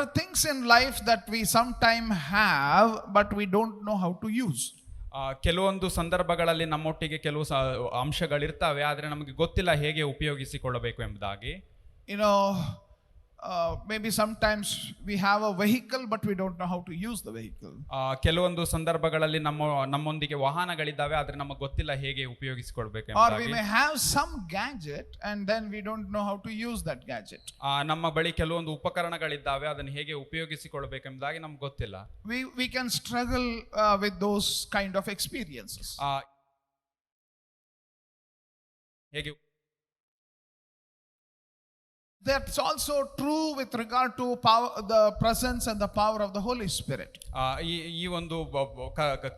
are things in life that we sometime have, but we don't know how to use. ಕೆಲವೊಂದು ಸಂದರ್ಭಗಳಲ್ಲಿ ನಮ್ಮೊಟ್ಟಿಗೆ ಕೆಲವು ಅಂಶಗಳಿರ್ತವೆ, ಆದರೆ ನಮಗೆ ಗೊತ್ತಿಲ್ಲ ಹೇಗೆ ಉಪಯೋಗಿಸಿಕೊಳ್ಳಬೇಕು ಎಂಬುದಾಗಿ. You know, maybe sometimes we have a vehicle, but we don't know how to use the vehicle. ಕೆಲವೊಂದು ಸಂದರ್ಭಗಳಲ್ಲಿ ನಮ್ಮೊಂದಿಗೆ ವಾಹನಗಳಿದ್ದಾವೆ, ಆದರೆ ನಮಗೆ ಗೊತ್ತಿಲ್ಲ ಹೇಗೆ ಉಪಯೋಗಿಸಿಕೊಳ್ಬೇಕು ಎಂಬುದಾಗಿ. Or we may have some gadget and then we don't know how to use that gadget. ನಮ್ಮ ಬಳಿ ಕೆಲವೊಂದು ಉಪಕರಣಗಳಿದ್ದಾವೆ, ಅದನ್ನು ಹೇಗೆ ಉಪಯೋಗಿಸಿಕೊಳ್ಬೇಕು ಎಂಬುದಾಗಿ ನಮ್ಗೆ ಗೊತ್ತಿಲ್ಲ. We can struggle with those kind of experiences. ಹೇಗೆ That's also true with regard to power, the presence and the power of the Holy Spirit. ಈ ಒಂದು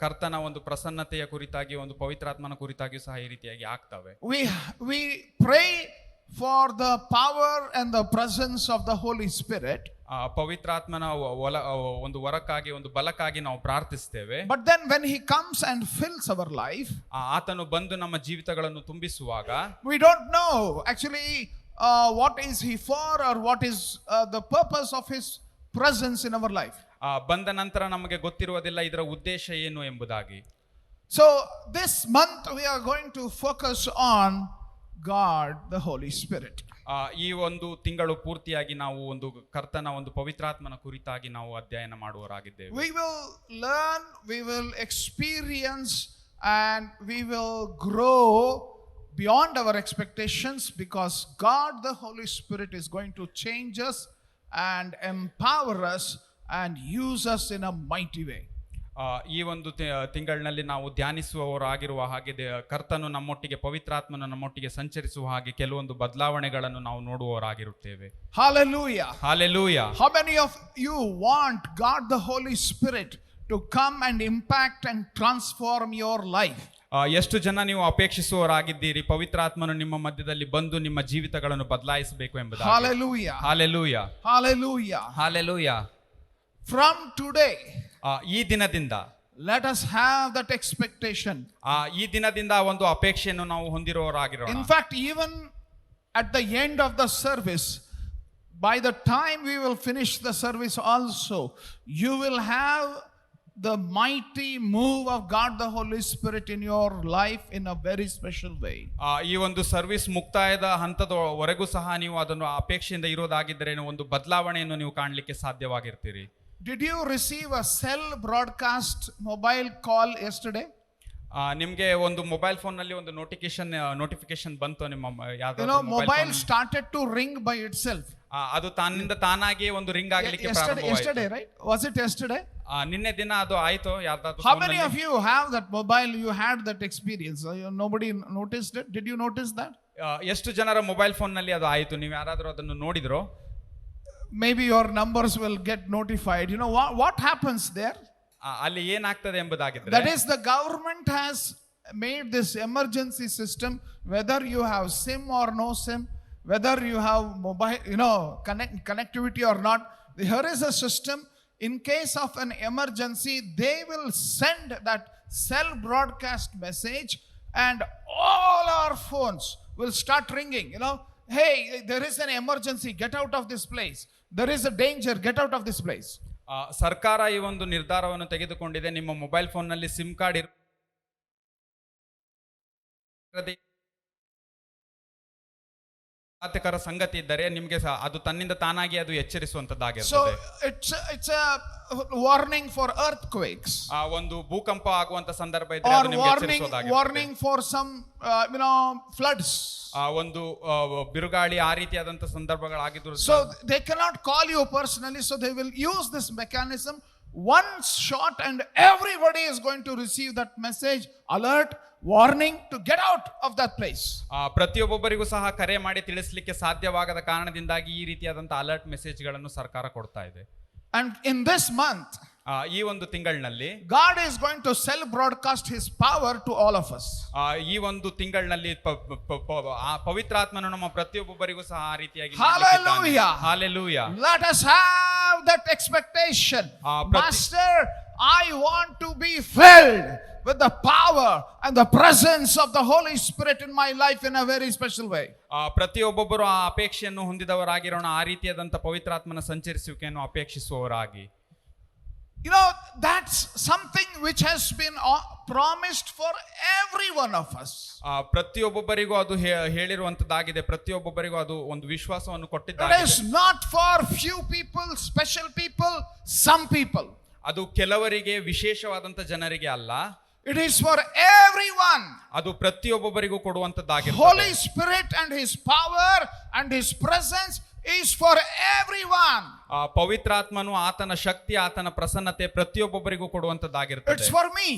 ಕರ್ತನ ಒಂದು ಪ್ರಸನ್ನತೆಯ ಕುರಿತಾಗಿ, ಒಂದು ಪವಿತ್ರಾತ್ಮನ ಕುರಿತಾಗಿ ಸಹ ಈ ರೀತಿಯಾಗಿ ಆಗ್ತವೆ. We pray for the power and the presence of the Holy Spirit. ಪವಿತ್ರಾತ್ಮನ ಒಂದು ವರಕ್ಕಾಗಿ, ಒಂದು ಬಲಕ್ಕಾಗಿ ನಾವು ಪ್ರಾರ್ಥಿಸ್ತೇವೆ. But then when he comes and fills our life, ಆತನು ಬಂದು ನಮ್ಮ ಜೀವಿತಗಳನ್ನು ತುಂಬಿಸುವಾಗ we don't know actually what is he for, or what is the purpose of his presence in our life. ಬಂದ ನಂತರ ನಮಗೆ ಗೊತ್ತಿರುವುದಿಲ್ಲ ಇದರ ಉದ್ದೇಶ ಏನು ಎಂಬುದಾಗಿ. So this month we are going to focus on God the Holy Spirit. ಈ ಒಂದು ತಿಂಗಳು ಪೂರ್ತಿಯಾಗಿ ನಾವು ಒಂದು ಕರ್ತನ ಒಂದು ಪವಿತ್ರಾತ್ಮನ ಕುರಿತಾಗಿ ನಾವು ಅಧ್ಯಯನ ಮಾಡುವವರಾಗಿದ್ದೇವೆ. We will learn, we will experience, and we will grow beyond our expectations, because God the Holy Spirit is going to change us and empower us and use us in a mighty way. ಈ ಒಂದು ತಿಂಗಳಿನಲ್ಲಿ ನಾವು ಧ್ಯಾನಿಸುವವರಾಗಿರುವ ಹಾಗೆ ಕರ್ತನು ನಮ್ಮೊಟ್ಟಿಗೆ, ಪವಿತ್ರಾತ್ಮನು ನಮ್ಮೊಟ್ಟಿಗೆ ಸಂಚರಿಸುವ ಹಾಗೆ ಕೆಲವೊಂದು ಬದಲಾವಣೆಗಳನ್ನು ನಾವು ನೋಡುವವರಾಗಿರುತ್ತೇವೆ. Hallelujah. Hallelujah. How many of you want God the Holy Spirit to come and impact and transform your life? ಎಷ್ಟು ಜನ ನೀವು ಅಪೇಕ್ಷಿಸುವವರಾಗಿದ್ದೀರಿ ಪವಿತ್ರಾತ್ಮನು ನಿಮ್ಮ ಮಧ್ಯದಲ್ಲಿ ಬಂದು ನಿಮ್ಮ ಜೀವಿತಗಳನ್ನು ಬದಲಾಯಿಸಬೇಕು ಎಂಬುದಾಗಿ? Hallelujah. Hallelujah. Hallelujah. Hallelujah. From today, ಈ ದಿನದಿಂದ let us have that expectation. ಈ ದಿನದಿಂದ ಒಂದು ಅಪೇಕ್ಷೆಯನ್ನು ನಾವು ಹೊಂದಿರುವವರಾಗಿರೋಣ. In fact, even at the end of the service, by the time we will finish the service also, you will have the mighty move of God the Holy Spirit in your life in a very special way. ಈ ಒಂದು service ಮುಕ್ತಾಯದ ಹಂತದವರೆಗೂ ಸಹ ನೀವು ಅದನ್ನು ಅಪೇಕ್ಷೆಯಿಂದ ಇರೋದಾಗಿದ್ದರೆ ಒಂದು ಬದಲಾವಣೆಯನ್ನು ನೀವು ಕಾಣಲಿಕ್ಕೆ ಸಾಧ್ಯವಾಗಿರ್ತೀರಿ. Did you receive a cell broadcast mobile call yesterday? ನಿಮಗೆ ಒಂದು ಮೊಬೈಲ್ ಫೋನ್ ನಲ್ಲಿ ಒಂದು ನೋಟಿಫಿಕೇಶನ್ ಬಂತು ನಿಮ್ಮ mobile started to ring by itself. ಅದು ತನ್ನಿಂದ ತಾನಾಗಿ ಒಂದು ರಿಂಗ್ ಆಗಲಿಕ್ಕೆ ಪ್ರಾರಂಭವಾಯಿತು. Yesterday, right? Was it yesterday? ನಿನ್ನೆ ದಿನ ಅದು ಆಯ್ತು ಯಾರ್ದಾದ್ರೂ? How many of you have that mobile? You had that experience? Nobody noticed it? Did you notice that? ಎಷ್ಟು ಜನರ ಮೊಬೈಲ್ ಫೋನ್ ನಲ್ಲಿ ಅದು ಆಯ್ತು? ನೀವು ಯಾರಾದ್ರೂ ಅದನ್ನು ನೋಡಿದ್ರೋ? Maybe your numbers will get notified. You know what happens there? ಅಲ್ಲಿ ಏನಾಗ್ತದೆ ಎಂಬುದಾಗಿದ್ರೆ, that is, the government has made this emergency system, whether you have SIM or no SIM, whether you have mobile, connectivity or not. Here is a system. In case of an emergency, they will send that cell broadcast message, and all our phones will start ringing. Hey, there is an emergency, get out of this place. There is a danger, get out of this place. ಸರ್ಕಾರ ಈ ಒಂದು ನಿರ್ಧಾರವನ್ನು ತೆಗೆದುಕೊಂಡಿದೆ. ನಿಮ್ಮ mobile phone ನಲ್ಲಿ sim card ಆತಕರ ಸಂಗತಿ ಇದ್ದರೆ ನಿಮಗೆ ಅದು ತನ್ನಿಂದ ತಾನಾಗಿ ಅದು ಎಚ್ಚರಿಸುವಂತದ್ದಾಗಿರುತ್ತದೆ. So it's a warning for earthquakes. ಒಂದು ಭೂಕಂಪ ಆಗುವಂತ ಸಂದರ್ಭ ಇದ್ದರೆ ಅದು ನಿಮಗೆ ಎಚ್ಚರಿಸುವುದಾಗಿರುತ್ತದೆ. Warning for some floods. ಒಂದು ಬಿರುಗಾಳಿ ಆ ರೀತಿಯಾದಂತ ಸಂದರ್ಭಗಳಾಗಿದ್ರು. So they cannot call you personally, so they will use this mechanism. One shot and everybody is going to receive that message, alert, warning to get out of that place. ಪ್ರತಿಯೊಬ್ಬರಿಗೂ ಸಹ ಕರೆ ಮಾಡಿ ತಿಳಿಸಲಿಕ್ಕೆ ಸಾಧ್ಯವಾಗದ ಕಾರಣದಿಂದಾಗಿ ಈ ರೀತಿಯಾದಂತ ಅಲರ್ಟ್ ಮೆಸೇಜ್ ಗಳನ್ನು ಸರ್ಕಾರ ಕೊಡ್ತಾ ಇದೆ. And in this month, ಈ ಒಂದು ತಿಂಗಳಿನಲ್ಲಿ God is going to cell broadcast his power to all of us. ಈ ಒಂದು ತಿಂಗಳಿನಲ್ಲಿ ಪವಿತ್ರಾತ್ಮನು ನಮ್ಮ ಪ್ರತಿಯೊಬ್ಬರಿಗೂ ಸಹ ಆ ರೀತಿಯಾಗಿ Hallelujah. Hallelujah. Let us have that expectation. Master, I want to be filled with the power and the presence of the Holy Spirit in my life in a very special way. ಪ್ರತಿಯೊಬ್ಬೊಬ್ಬರು ಆ ಅಪೇಕ್ಷೆಯನ್ನು ಹೊಂದಿದವರಾಗಿರೋಣ, ಆ ರೀತಿಯಾದಂಥ ಪವಿತ್ರಾತ್ಮನ ಸಂಚರಿಸುವಿಕೆಯನ್ನು ಅಪೇಕ್ಷಿಸುವವರಾಗಿ. You know, that's something which has been promised for every one of us. ಪ್ರತಿಯೊಬ್ಬೊಬ್ಬರಿಗೂ ಅದು ಹೇಳಿರುವಂತದ್ದಾಗಿದೆ. ಪ್ರತಿಯೊಬ್ಬೊಬ್ಬರಿಗೂ ಅದು ಒಂದು ವಿಶ್ವಾಸವನ್ನು It ಕೊಟ್ಟಿದ್ದಾರೆ. is not for few people, special people, some people. ಅದು ಕೆಲವರಿಗೆ, ವಿಶೇಷವಾದಂತ ಜನರಿಗೆ ಅಲ್ಲ, it is for everyone. ಅದು ಪ್ರತಿಯೊಬ್ಬೊಬ್ಬರಿಗೂ ಕೊಡುವಂತದ್ದಾಗಿದೆ. Holy Spirit and His power and His presence is for everyone. ಪವಿತ್ರಾತ್ಮನು, ಆತನ ಶಕ್ತಿ, ಆತನ ಪ್ರಸನ್ನತೆ ಪ್ರತಿಯೊಬ್ಬೊಬ್ಬರಿಗೂ ಕೊಡುವಂತದ್ದಾಗಿರ್ತದೆ. It's for me.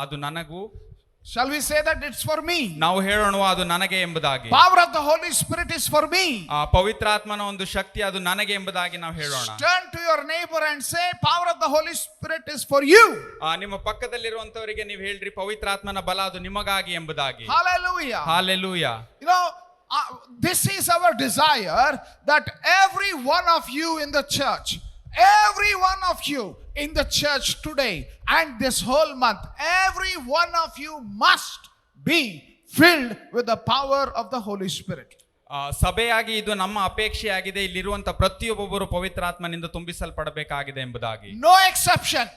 ಅದು ನನಗೂ. Shall we say that it's for me? ನಾವು ಹೇಳೋಣ ಅದು ನನಗೆ ಎಂಬುದಾಗಿ. Power of the Holy Spirit is for me. ಪವಿತ್ರಾತ್ಮನ ಒಂದು ಶಕ್ತಿ ಅದು ನನಗೆ ಎಂಬುದಾಗಿ ನಾವು ಹೇಳೋಣ. Turn to your neighbor and say, power of the Holy Spirit is for you. ನಿಮ್ಮ ಪಕ್ಕದಲ್ಲಿರುವಂತವರಿಗೆ ನೀವು ಹೇಳ್ರಿ, ಪವಿತ್ರಾತ್ಮನ ಬಲ ಅದು ನಿಮಗಾಗಿ ಎಂಬುದಾಗಿ. Hallelujah. Hallelujah. You know, this is our desire, that every one of you in the church, every one of you in the church today and this whole month, every one of you must be filled with the power of the Holy Spirit. ಸಭೆಯಾಗಿ ಇದು ನಮ್ಮ ಅಪೇಕ್ಷೆಯಾಗಿದೆ. ಇಲ್ಲಿರುವಂತ ಪ್ರತಿಯೊಬ್ಬೊಬ್ಬರು ಪವಿತ್ರಾತ್ಮನಿಂದ ತುಂಬಿಸಲ್ಪಡಬೇಕಾಗಿದೆ ಎಂಬುದಾಗಿ. No exception.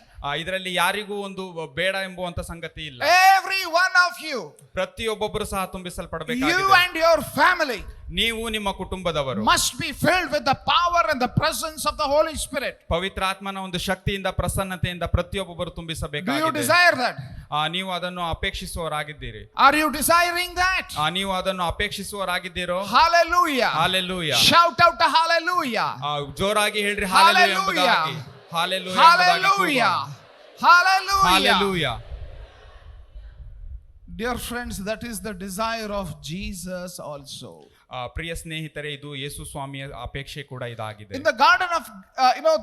ಇದರಲ್ಲಿ ಯಾರಿಗೂ ಒಂದು ಬೇಡ ಎಂಬುವಂತ ಸಂಗತಿ ಇಲ್ಲ. Every one of you, ಪ್ರತಿಯೊಬ್ಬೊಬ್ಬರು ಸಹ ತುಂಬಿಸಲ್ಪಡಬೇಕಾಗಿದೆ. you and your family, ನೀವು ನಿಮ್ಮ ಕುಟುಂಬದವರು must be filled with the power and the presence of the Holy Spirit. ಪವಿತ್ರಾತ್ಮನ ಒಂದು ಶಕ್ತಿಯಿಂದ, ಪ್ರಸನ್ನತೆಯಿಂದ ಪ್ರತಿಯೊಬ್ಬೊಬ್ಬರು Do you ತುಂಬಿಸಬೇಕಾಗಿದೆ. desire that? ನೀವು ಅದನ್ನು ಅಪೇಕ್ಷಿಸುವವರಾಗಿದ್ದೀರಿ. Are you desiring that? ನೀವು ಅದನ್ನು ಅಪೇಕ್ಷಿಸುವವರಾಗಿದ್ದೀರೋ? Hallelujah. Hallelujah. Shout out a hallelujah. ಜೋರಾಗಿ ಹೇಳ್ರಿ ಹಾಲೆಲೂಯಾ ಎಂಬುದಾಗಿ. Hallelujah. Hallelujah. Hallelujah. Hallelujah. Dear friends, that is the desire of Jesus also. ಪ್ರಿಯ ಸ್ನೇಹಿತರೆ, ಇದು ಯೇಸು ಸ್ವಾಮಿಯ ಅಪೇಕ್ಷೆ ಕೂಡ ಇದಾಗಿದೆ. In the garden of,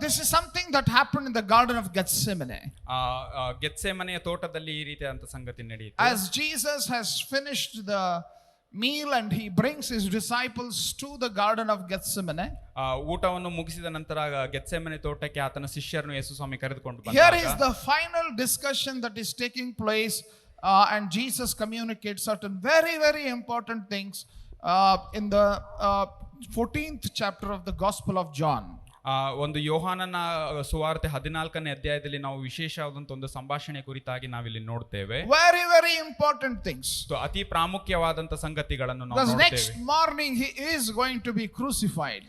this is something that happened in the garden of Gethsemane. ಗೆತ್ಸೆಮನೆಯ ತೋಟದಲ್ಲಿ ಈ ರೀತಿಯಾದಂತ ಸಂಗತಿ ನಡೆಯಿತು. As Jesus has finished the meal and he brings his disciples to the garden of Gethsemane. ಊಟವನ್ನು ಮುಗಿಸಿದ ನಂತರ ಗೆತ್ಸೆಮನೆ ತೋಟಕ್ಕೆ ಆತನ ಶಿಷ್ಯರನ್ನು ಯೇಸು ಸ್ವಾಮಿ ಕರೆದುಕೊಂಡು ಬಂದಾಗ, Here is the final discussion that is taking place, and Jesus communicates certain very, very important things in the 14th chapter of the Gospel of John. ಒಂದು ಯೋಹಾನನ ಸುವಾರ್ತೆ 14ನೇ ಅಧ್ಯಾಯದಲ್ಲಿ ನಾವು ವಿಶೇಷವಾದಂತ ಒಂದು ಸಂಭಾಷಣೆ ಕುರಿತಾಗಿ ನಾವಿಲ್ಲಿ ನೋಡ್ತೇವೆ. Very, very important things. ಅತಿ ಪ್ರಾಮುಖ್ಯವಾದಂತ ಸಂಗತಿಗಳನ್ನು ನಾವು Because ನೋಡ್ತೇವೆ. next morning he is going to be crucified.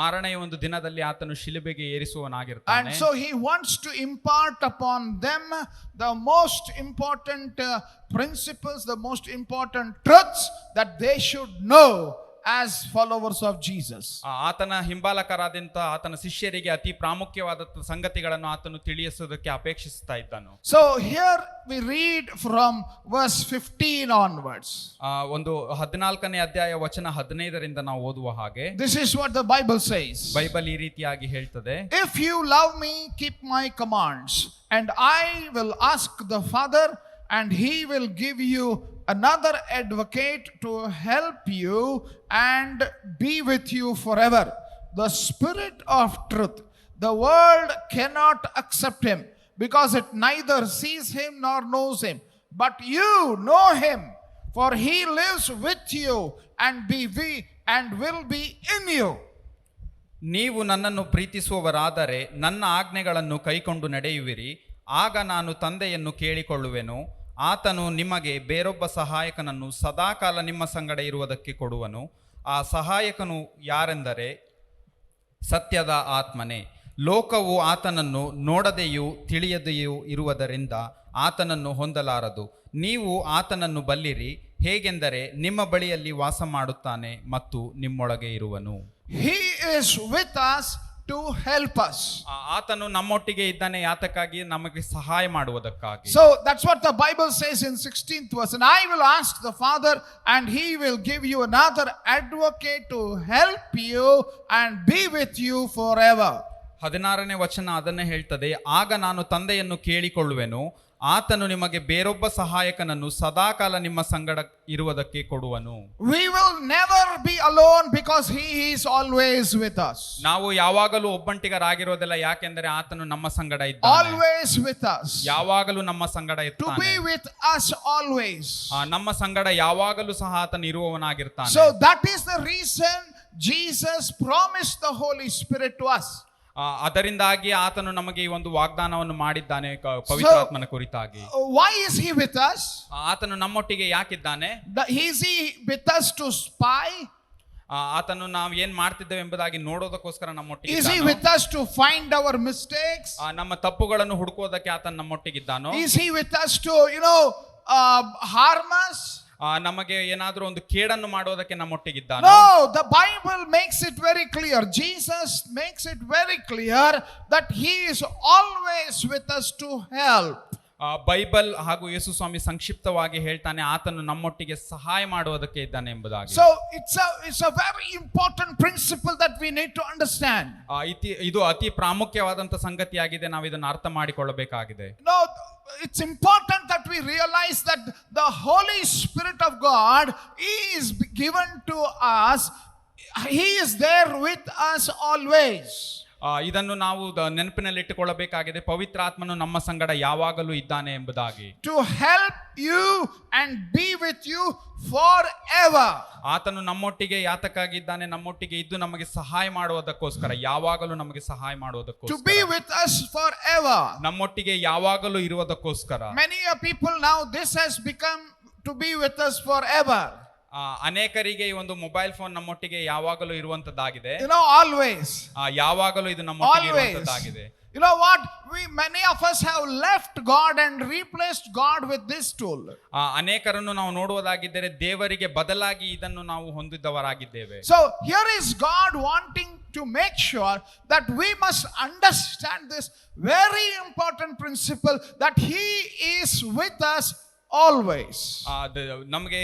ಮಾರನೆಯ ಒಂದು ದಿನದಲ್ಲಿ ಆತನು ಶಿಲುಬೆಗೆ ಏರಿಸುವನಾಗಿರ್ತಾನೆ. And so he wants to impart upon them the most important principles, the most important truths that they should know as followers of Jesus. ಆತನ ಹಿಂಬಾಲಕರಾದಂತ ಆತನ ಶಿಷ್ಯರಿಗೆ ಅತಿ ಪ್ರಾಮುಖ್ಯವಾದ ಸಂಗತಿಗಳನ್ನು ಆತನು ತಿಳಿಸೋದಕ್ಕೆ ಅಪೇಕ್ಷಿಸ್ತಾ ಇದ್ದನು. So here we read from verse 15 onwards. ಒಂದು 14ನೇ ಅಧ್ಯಾಯ ವಚನ 15ರಿಂದ ನಾವು ಓದುವ ಹಾಗೆ, This is what the Bible says. Bible ಈ ರೀತಿಯಾಗಿ ಹೇಳ್ತದೆ, If you love me, keep my commands, and I will ask the Father, and he will give you another advocate to help you and be with you forever, the Spirit of truth. The world cannot accept him because it neither sees him nor knows him, but you know him, for he lives with you and will be in you. ನೀವು ನನ್ನನ್ನು ಪ್ರೀತಿಸುವವರಾದರೆ ನನ್ನ ಆಜ್ಞೆಗಳನ್ನು ಕೈಕೊಂಡು ನಡೆಯುವಿರಿ. ಆಗ ನಾನು ತಂದೆಯನ್ನು ಕೇಳಿಕೊಳ್ಳುವೆನು, ಆತನು ನಿಮಗೆ ಬೇರೊಬ್ಬ ಸಹಾಯಕನನ್ನು ಸದಾಕಾಲ ನಿಮ್ಮ ಸಂಗಡ ಇರುವುದಕ್ಕೆ ಕೊಡುವನು. ಆ ಸಹಾಯಕನು ಯಾರೆಂದರೆ ಸತ್ಯದ ಆತ್ಮನೇ. ಲೋಕವು ಆತನನ್ನು ನೋಡದೆಯೂ ತಿಳಿಯದೆಯೂ ಇರುವುದರಿಂದ ಆತನನ್ನು ಹೊಂದಲಾರದು. ನೀವು ಆತನನ್ನು ಬಲ್ಲಿರಿ, ಹೇಗೆಂದರೆ ನಿಮ್ಮ ಬಳಿಯಲ್ಲಿ ವಾಸ ಮಾಡುತ್ತಾನೆ ಮತ್ತು ನಿಮ್ಮೊಳಗೆ ಇರುವನು. He is with us to help us. ಆತನು ನಮ್ಮೊಟ್ಟಿಗೆ ಇದ್ದಾನೆ ಯಾತಕ್ಕಾಗಿ? ನಮಗೆ ಸಹಾಯ ಮಾಡುವುದಕ್ಕಾಗಿ. So that's what the Bible says in 16th verse, and I will ask the Father and he will give you another advocate to help you and be with you forever. 16ನೇ ವಚನ ಅದನ್ನೇ ಹೇಳ್ತದೆ, ಆಗ ನಾನು ತಂದೆಯನ್ನು ಕೇಳಿಕೊಳ್ಳುವೆನು, ಆತನು ನಿಮಗೆ ಬೇರೊಬ್ಬ ಸಹಾಯಕನನ್ನು ಸದಾಕಾಲ ನಿಮ್ಮ ಸಂಗಡ ಇರುವುದಕ್ಕೆ ಕೊಡುವನು. We will never be alone because he is always with us. ನಾವು ಯಾವಾಗಲೂ ಒಬ್ಬಂಟಿಗರಾಗಿರೋದಿಲ್ಲ, ಯಾಕೆಂದರೆ ಆತನು ನಮ್ಮ ಸಂಗಡ ಇದ್ದಾನೆ. Always with us. ಯಾವಾಗಲೂ ನಮ್ಮ ಸಂಗಡ To ಇರ್ತಾನೆ. be with us always. ನಮ್ಮ ಸಂಗಡ ಯಾವಾಗಲೂ ಸಹ ಆತನು ಇರುವವನಾಗಿರ್ತಾನೆ. So that is the reason Jesus promised the Holy Spirit to us. ಅದರಿಂದಾಗಿ ಆತನು ನಮಗೆ ಈ ಒಂದು ವಾಗ್ದಾನವನ್ನು ಮಾಡಿದ್ದಾನೆ ಪವಿತ್ರಾತ್ಮನ ಕುರಿತಾಗಿ. Why is he with us? ಆತನು ನಮ್ಮೊಟ್ಟಿಗೆ ಯಾಕಿದ್ದಾನೆ? Is he with us to spy? ಆತನು ನಾವು ಏನ್ ಮಾಡ್ತಿದ್ದೇವೆ ಎಂಬುದಾಗಿ ನೋಡೋದಕ್ಕೋಸ್ಕರ ನಮ್ಮೊಟ್ಟಿಗೆ Is he with us to find our mistakes? ನಮ್ಮ ತಪ್ಪುಗಳನ್ನು ಹುಡುಕೋದಕ್ಕೆ ಆತನು ನಮ್ಮೊಟ್ಟಿಗಿದ್ದಾನೋ? Is he with us to harm us? ನಮಗೆ ಏನಾದ್ರೂ ಒಂದು ಕೇಡನ್ನು ಮಾಡೋದಕ್ಕೆ ನಮ್ಮೊಟ್ಟಿಗಿದ್ದಾನೋ? No, the Bible makes it very clear. Jesus makes it very clear that he is always with us to help. Bible ಹಾಗೂ ಯೇಸು ಸ್ವಾಮಿ ಸಂಕ್ಷಿಪ್ತವಾಗಿ ಹೇಳ್ತಾನೆ, ಆತನು ನಮ್ಮೊಟ್ಟಿಗೆ ಸಹಾಯ ಮಾಡುವುದಕ್ಕೆ ಇದ್ದಾನೆ ಎಂಬುದಾಗಿ. So it's a very important principle that we need to understand. ಇದು ಅತಿ ಪ್ರಾಮುಖ್ಯವಾದಂತ ಸಂಗತಿಯಾಗಿದೆ, ನಾವು ಇದನ್ನು ಅರ್ಥ ಮಾಡಿಕೊಳ್ಳಬೇಕಾಗಿದೆ. No, it's important that we realize that the Holy Spirit of God is given to us. He is there with us always. ಇದನ್ನು ನಾವು ನೆನಪಿನಲ್ಲಿಟ್ಟುಕೊಳ್ಳಬೇಕಾಗಿದೆ. ಪವಿತ್ರಾತ್ಮನು ನಮ್ಮ ಸಂಗಡ ಯಾವಾಗಲೂ ಇದ್ದಾನೆ ಎಂಬುದಾಗಿ. To help you and be with you forever. ಆತನು ನಮ್ಮೊಟ್ಟಿಗೆ ಯಾತಕ್ಕಾಗಿದ್ದಾನೆ? ನಮ್ಮೊಟ್ಟಿಗೆ ಇದ್ದು ನಮಗೆ ಸಹಾಯ ಮಾಡುವುದಕ್ಕೋಸ್ಕರ, ಯಾವಾಗಲೂ ನಮಗೆ ಸಹಾಯ To ಮಾಡುವುದಕ್ಕೋಸ್ಕರ, be with us forever. ನಮ್ಮೊಟ್ಟಿಗೆ ಯಾವಾಗಲೂ ಇರುವುದಕ್ಕೋಸ್ಕರ. Many people now, this has become to be with us forever. ಅನೇಕರಿಗೆ ಈ ಒಂದು ಮೊಬೈಲ್ ಫೋನ್ ನಮ್ಮೊಟ್ಟಿಗೆ ಯಾವಾಗಲೂ ಇರುವಂತದ್ದಾಗಿದೆ. Always. ಯಾವಾಗಲೂ ಇದು ನಮ್ಮೊಟ್ಟಿಗೆ ಇರುವಂತದ್ದಾಗಿದೆ. You know what? Many of us have left God and replaced God with this tool. ಅನೇಕರನ್ನು ನಾವು ನೋಡುವುದಾಗಿದ್ದರೆ ದೇವರಿಗೆ ಬದಲಾಗಿ ಇದನ್ನು ನಾವು ಹೊಂದಿದ್ದವರಾಗಿದ್ದೇವೆ. So here is God wanting to make sure that we must understand this very important principle that he is with us always. ನಮಗೆ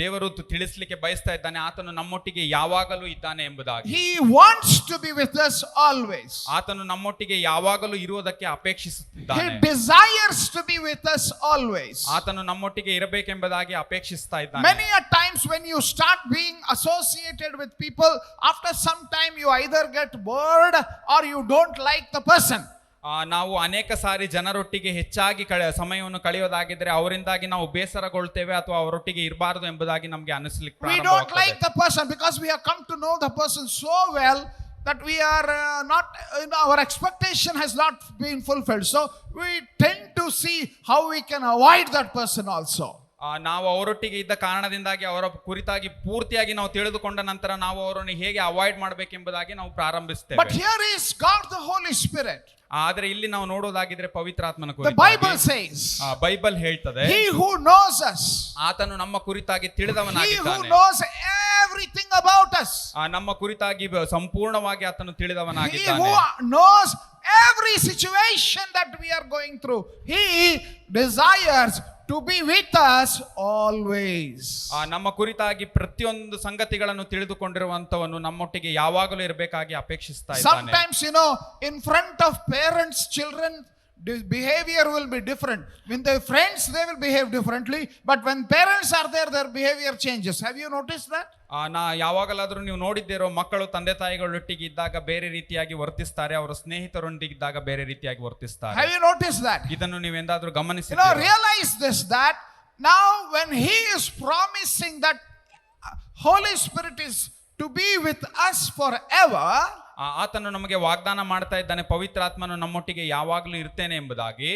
ದೇವರು ತಿಳಿಸಲಿಕ್ಕೆ ಬಯಸ್ತಾ ಇದ್ದಾನೆ, ಆತನು ನಮ್ಮೊಟ್ಟಿಗೆ ಯಾವಾಗಲೂ ಇದ್ದಾನೆ ಎಂಬುದಾಗಿ. He wants to be with us always. ಆತನು ನಮ್ಮೊಟ್ಟಿಗೆ ಯಾವಾಗಲೂ ಇರುವುದಕ್ಕೆ ಅಪೇಕ್ಷಿಸುತ್ತಿದ್ದಾನೆ. He desires to be with us always. ಆತನು ನಮ್ಮೊಟ್ಟಿಗೆ ಇರಬೇಕೆಂಬುದಾಗಿ ಅಪೇಕ್ಷಿಸ್ತಾ ಇದ್ದಾನೆ. Many a times when you start being associated with people, after some time you either get bored or you don't like the person. ನಾವು ಅನೇಕ ಸಾರಿ ಜನರೊಟ್ಟಿಗೆ ಹೆಚ್ಚಾಗಿ ಸಮಯವನ್ನು ಕಳೆಯೋದಾಗಿದ್ರೆ ಅವರಿಂದಾಗಿ ನಾವು ಬೇಸರಗೊಳ್ತೇವೆ ಅಥವಾ ಅವರೊಟ್ಟಿಗೆ ಇರಬಾರದು ಎಂಬುದಾಗಿ ನಮಗೆ ಅನಿಸ್ಲಿಕ್ಕೆ ಪ್ರಾರಂಭವಾಗುತ್ತದೆ. We don't like the person because we have come to know the person so well that we are not, our expectation has not been fulfilled. So we tend to see how we can avoid that person also. ನಾವು ಅವರೊಟ್ಟಿಗೆ ಇದ್ದ ಕಾರಣದಿಂದಾಗಿ ಅವರ ಕುರಿತಾಗಿ ಪೂರ್ತಿಯಾಗಿ ನಾವು ತಿಳಿದುಕೊಂಡ ನಂತರ ನಾವು ಅವರನ್ನು ಹೇಗೆ ಅವಾಯ್ಡ್ ಮಾಡಬೇಕೆಂಬುದಾಗಿ ನಾವು ಪ್ರಾರಂಭಿಸ್ತೇವೆ. But here is God the Holy Spirit. ಆದರೆ ಇಲ್ಲಿ ನಾವು ನೋಡೋದಾಗಿದ್ರೆ ಪವಿತ್ರಾತ್ಮನ ಕುರಿತಾಗಿ the Bible says, ಬೈಬಲ್ ಹೇಳ್ತದೆ, he who knows us, ಆತನು ನಮ್ಮ ಕುರಿತಾಗಿ ತಿಳಿದವನಾಗಿದ್ದಾನೆ. He who knows everything about us, ನಮ್ಮ ಕುರಿತಾಗಿ ಸಂಪೂರ್ಣವಾಗಿ ಆತನು ತಿಳಿದವನಾಗಿದ್ದಾನೆ. He who knows every situation that we are going through, he desires to be with us always. ನಮ್ಮ ಕುರಿತಾಗಿ ಪ್ರತಿಯೊಂದು ಸಂಗತಿಗಳನ್ನು ತಿಳಿದುಕೊಂಡಿರುವಂತವನು ನಮ್ಮೊಟ್ಟಿಗೆ ಯಾವಾಗಲೂ ಇರಬೇಕಾಗಿ ಅಪೇಕ್ಷಿಸ್ತಾ ಇದ್ದಾನೆ. Sometimes in front of parents, children behavior will be different. When they friends, they will behave differently, but when parents are there, their behavior changes. Have you noticed that? ಯಾವಾಗಲಾದ್ರೂ ನೀವು ನೋಡಿದ್ದೀರೋ, ಮಕ್ಕಳು ತಂದೆ ತಾಯಿಗಳೊಟ್ಟಿಗೆ ಇದ್ದಾಗ ಬೇರೆ ರೀತಿಯಾಗಿ ವರ್ತಿಸ್ತಾರೆ, ಅವರ ಸ್ನೇಹಿತರೊಂದಿಗಿದ್ದಾಗ ಬೇರೆ ರೀತಿಯಾಗಿ ವರ್ತಿಸ್ತಾರೆ. Have you noticed that? ಇದನ್ನು ನೀವು ಎಂದಾದ್ರೂ ಗಮನಿಸಿದ್ದೀರಾ? Realize this, that now when he is promising that Holy Spirit is to be with us forever, ಆತನು ನಮಗೆ ವಾಗ್ದಾನ ಮಾಡ್ತಾ ಇದ್ದಾನೆ, ಪವಿತ್ರಾತ್ಮನು ನಮ್ಮೊಟ್ಟಿಗೆ ಯಾವಾಗಲೂ ಇರ್ತೇನೆ ಎಂಬುದಾಗಿ.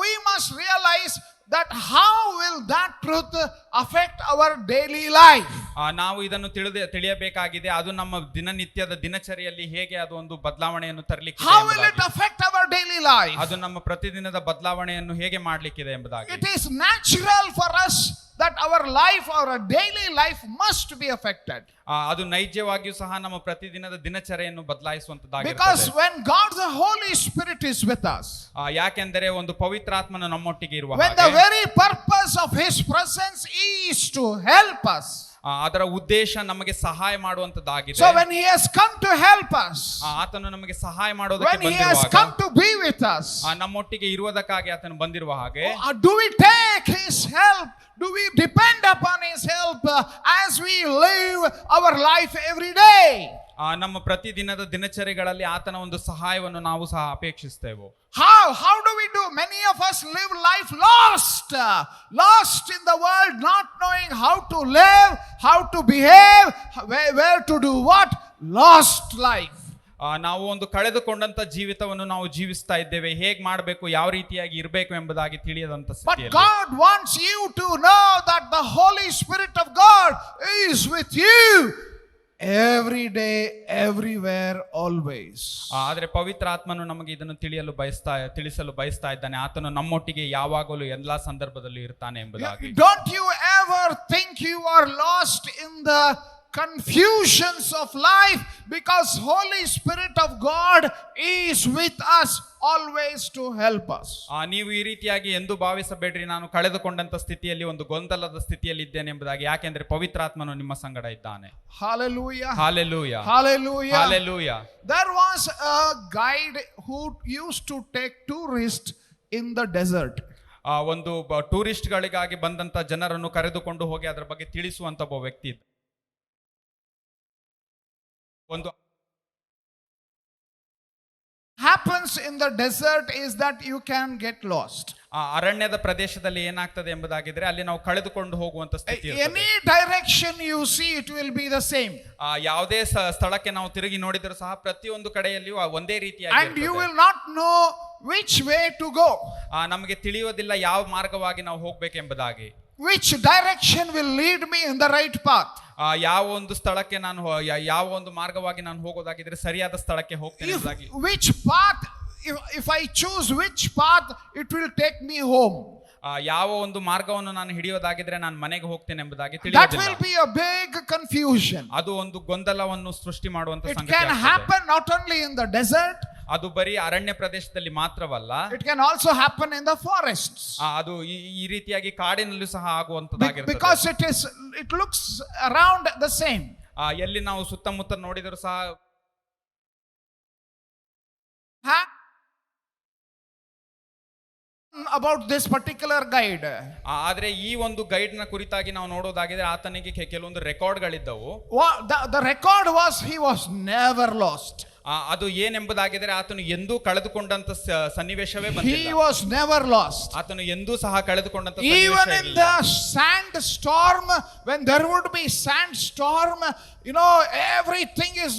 We must realize that how will that truth affect our daily life? ನಾವು ಇದನ್ನು ತಿಳಿಯಬೇಕಾಗಿದೆ, ಅದು ನಮ್ಮ ದಿನನಿತ್ಯದ ದಿನಚರಿಯಲ್ಲಿ ಹೇಗೆ ಅದು ಒಂದು ಬದಲಾವಣೆಯನ್ನು ತರಲಿಕ್ಕೆ, how will it affect our daily life? ಅದು ನಮ್ಮ ಪ್ರತಿದಿನದ ಬದಲಾವಣೆಯನ್ನು ಹೇಗೆ ಮಾಡಲಿಕ್ಕಿದೆ ಎಂಬುದಾಗಿ. It is natural for us that our life, our daily life must be affected. ಅದು ನೈಜವಾಗಿಯೂ ಸಹ ನಮ್ಮ ಪ್ರತಿದಿನದ ದಿನಚರಿಯನ್ನು ಬದಲಾಯಿಸುವಂತದ್ದಾಗಿರುತ್ತದೆ. Because when God the Holy Spirit is with us, ಯಾಕೆಂದರೆ ಒಂದು ಪವಿತ್ರಾತ್ಮನು ನಮ್ಮೊಟ್ಟಿಗೆ ಇರುವಾಗ, when the very purpose of his presence is to help us, ಅದರ ಉದ್ದೇಶ ನಮಗೆ ಸಹಾಯ ಮಾಡುವಂತದ್ದಾಗಿದೆ. So when he has come to help us, ಆತನು ನಮಗೆ ಸಹಾಯ ಮಾಡೋದಕ್ಕೆ when he has ಬಂದಿರುವಾಗ, come to be with us, ನಮ್ಮೊಟ್ಟಿಗೆ ಇರುವುದಕ್ಕಾಗಿ ಆತನು ಬಂದಿರುವ ಹಾಗೆ, do we take his help? Do we depend upon his help as we live our life every day? ನಮ್ಮ ಪ್ರತಿದಿನದ ದಿನಚರಿಗಳಲ್ಲಿ ಆತನ ಒಂದು ಸಹಾಯವನ್ನು ನಾವು ಸಹ ಅಪೇಕ್ಷಿಸ್ತೇವೆ. How do we do? Many of us live life lost in the world, not knowing how to live, how to behave, where to do what. Lost life. ನಾವು ಒಂದು ಕಳೆದುಕೊಂಡಂತ ಜೀವಿತವನ್ನು ನಾವು ಜೀವಿಸ್ತಾ ಇದ್ದೇವೆ. ಹೇಗ್ ಮಾಡಬೇಕು, ಯಾವ ರೀತಿಯಾಗಿ ಇರಬೇಕು ಎಂಬುದಾಗಿ ತಿಳಿಯದಂತ But ಸ್ಥಿತಿಯಲ್ಲಿ. God wants you to know that the Holy Spirit of God is with you every day, everywhere, always. ಆದ್ರೆ ಪವಿತ್ರ ಆತ್ಮನು ನಮಗೆ ಇದನ್ನು ತಿಳಿಸಲು ಬಯಸ್ತಾ ಇದ್ದಾನೆ. ಆತನು ನಮ್ಮೊಟ್ಟಿಗೆ ಯಾವಾಗಲೂ ಎಲ್ಲಾ ಸಂದರ್ಭದಲ್ಲೂ ಇರ್ತಾನೆ ಎಂಬುದಾಗಿ. Don't you ever think you are lost in the confusions of life, because Holy Spirit of God is with us always to help us. ನೀವು ಈ ರೀತಿಯಾಗಿ ಎಂದು ಭಾವಿಸಬೇಡ್ರಿ, ನಾನು ಕಳೆದುಕೊಂಡಂತ ಸ್ಥಿತಿಯಲ್ಲಿ ಒಂದು ಗೊಂದಲದ ಸ್ಥಿತಿಯಲ್ಲಿ ಇದ್ದೇನೆ ಎಂಬುದಾಗಿ. ಯಾಕೆಂದ್ರೆ ಪವಿತ್ರಾತ್ಮನು ನಿಮ್ಮ ಸಂಗಡ ಇದ್ದಾನೆ. Hallelujah. Hallelujah. Hallelujah. Hallelujah. There was a guide who used to take tourists in the desert. ಒಂದು ಟೂರಿಸ್ಟ್ ಗಳಿಗಾಗಿ ಬಂದಂತ ಜನರನ್ನು ಕರೆದುಕೊಂಡು ಹೋಗಿ ಅದರ ಬಗ್ಗೆ ತಿಳಿಸುವಂತ ಒಬ್ಬ ವ್ಯಕ್ತಿ ಇದ್ದ. ಒಂದು happens in the desert is that you can get lost. ಅರಣ್ಯದ ಪ್ರದೇಶದಲ್ಲಿ ಏನಾಗ್ತದೆ ಎಂಬುದಾಗಿದ್ರೆ ಅಲ್ಲಿ ನಾವು ಕಳೆದುಕೊಂಡು ಹೋಗುವಂತ ಸ್ಥಿತಿ ಇರ್ತದೆ. Any direction you see, it will be the same. ಯಾವುದೇ ಸ್ಥಳಕ್ಕೆ ನಾವು ತಿರುಗಿ ನೋಡಿದರೂ ಸಹ ಪ್ರತಿಯೊಂದು ಕಡೆಯಲ್ಲಿಯೂ ಒಂದೇ ರೀತಿಯಾಗಿ And you will not know which way to go. ನಮಗೆ ತಿಳಿಯೋದಿಲ್ಲ ಯಾವ ಮಾರ್ಗವಾಗಿ ನಾವು ಹೋಗ್ಬೇಕೆಂಬುದಾಗಿ. Which direction will lead me in the right path? ಯಾವ ಒಂದು ಸ್ಥಳಕ್ಕೆ ನಾನು ಯಾವ ಒಂದು ಮಾರ್ಗವಾಗಿ ನಾನು ಹೋಗೋದಾಗಿದ್ರೆ ಸರಿಯಾದ ಸ್ಥಳಕ್ಕೆ ಹೋಗ್ತೇನೆ ಎಂಬುದಾಗಿ. Which path, if I choose which path, it will take me home. ಯಾವ ಒಂದು ಮಾರ್ಗವನ್ನು ನಾನು ಹಿಡಿಯೋದಾಗಿದ್ರೆ ನಾನು ಮನೆಗೆ ಹೋಗ್ತೇನೆ ಎಂಬುದಾಗಿ That ತಿಳಿಯೋದಿಲ್ಲ. will be a big confusion. ಅದು ಒಂದು ಗೊಂದಲವನ್ನು ಸೃಷ್ಟಿ ಮಾಡುವಂತ It ಸಂಗತಿ can ಆಗ್ತದೆ. happen not only in the desert, ಅದು ಬರೀ ಅರಣ್ಯ ಪ್ರದೇಶದಲ್ಲಿ ಮಾತ್ರವಲ್ಲ, it can also happen in the forests. ಅದು ಈ ರೀತಿಯಾಗಿ ಕಾಡಿನಲ್ಲೂ ಸಹ ಆಗುವಂತದ್ದಾಗಿರ್ತದೆ. Because it looks around the same. ಎಲ್ಲಿ ನಾವು ಸುತ್ತಮುತ್ತ ನೋಡಿದರೂ ಸಹ about this particular guide. ಆದ್ರೆ ಈ ಒಂದು ಗೈಡ್ ನ ಕುರಿತಾಗಿ ನಾವು ನೋಡೋದಾಗಿದ್ರೆ ಆತನಿಗೆ ಕೆಲವೊಂದು record ಗಳಿದ್ದವು. The record was he was never lost. ಅದು ಏನೆಂಬುದಾಗಿದ್ರೆ ಆತನು ಎಂದೂ ಕಳೆದುಕೊಂಡಂತ ಸನ್ನಿವೇಶವೇ He ಬಂದಿಲ್ಲ. was never lost. ಆತನು ಎಂದೂ ಸಹ ಕಳೆದುಕೊಂಡಂತ Even in the sandstorm, when there would be sandstorm, everything is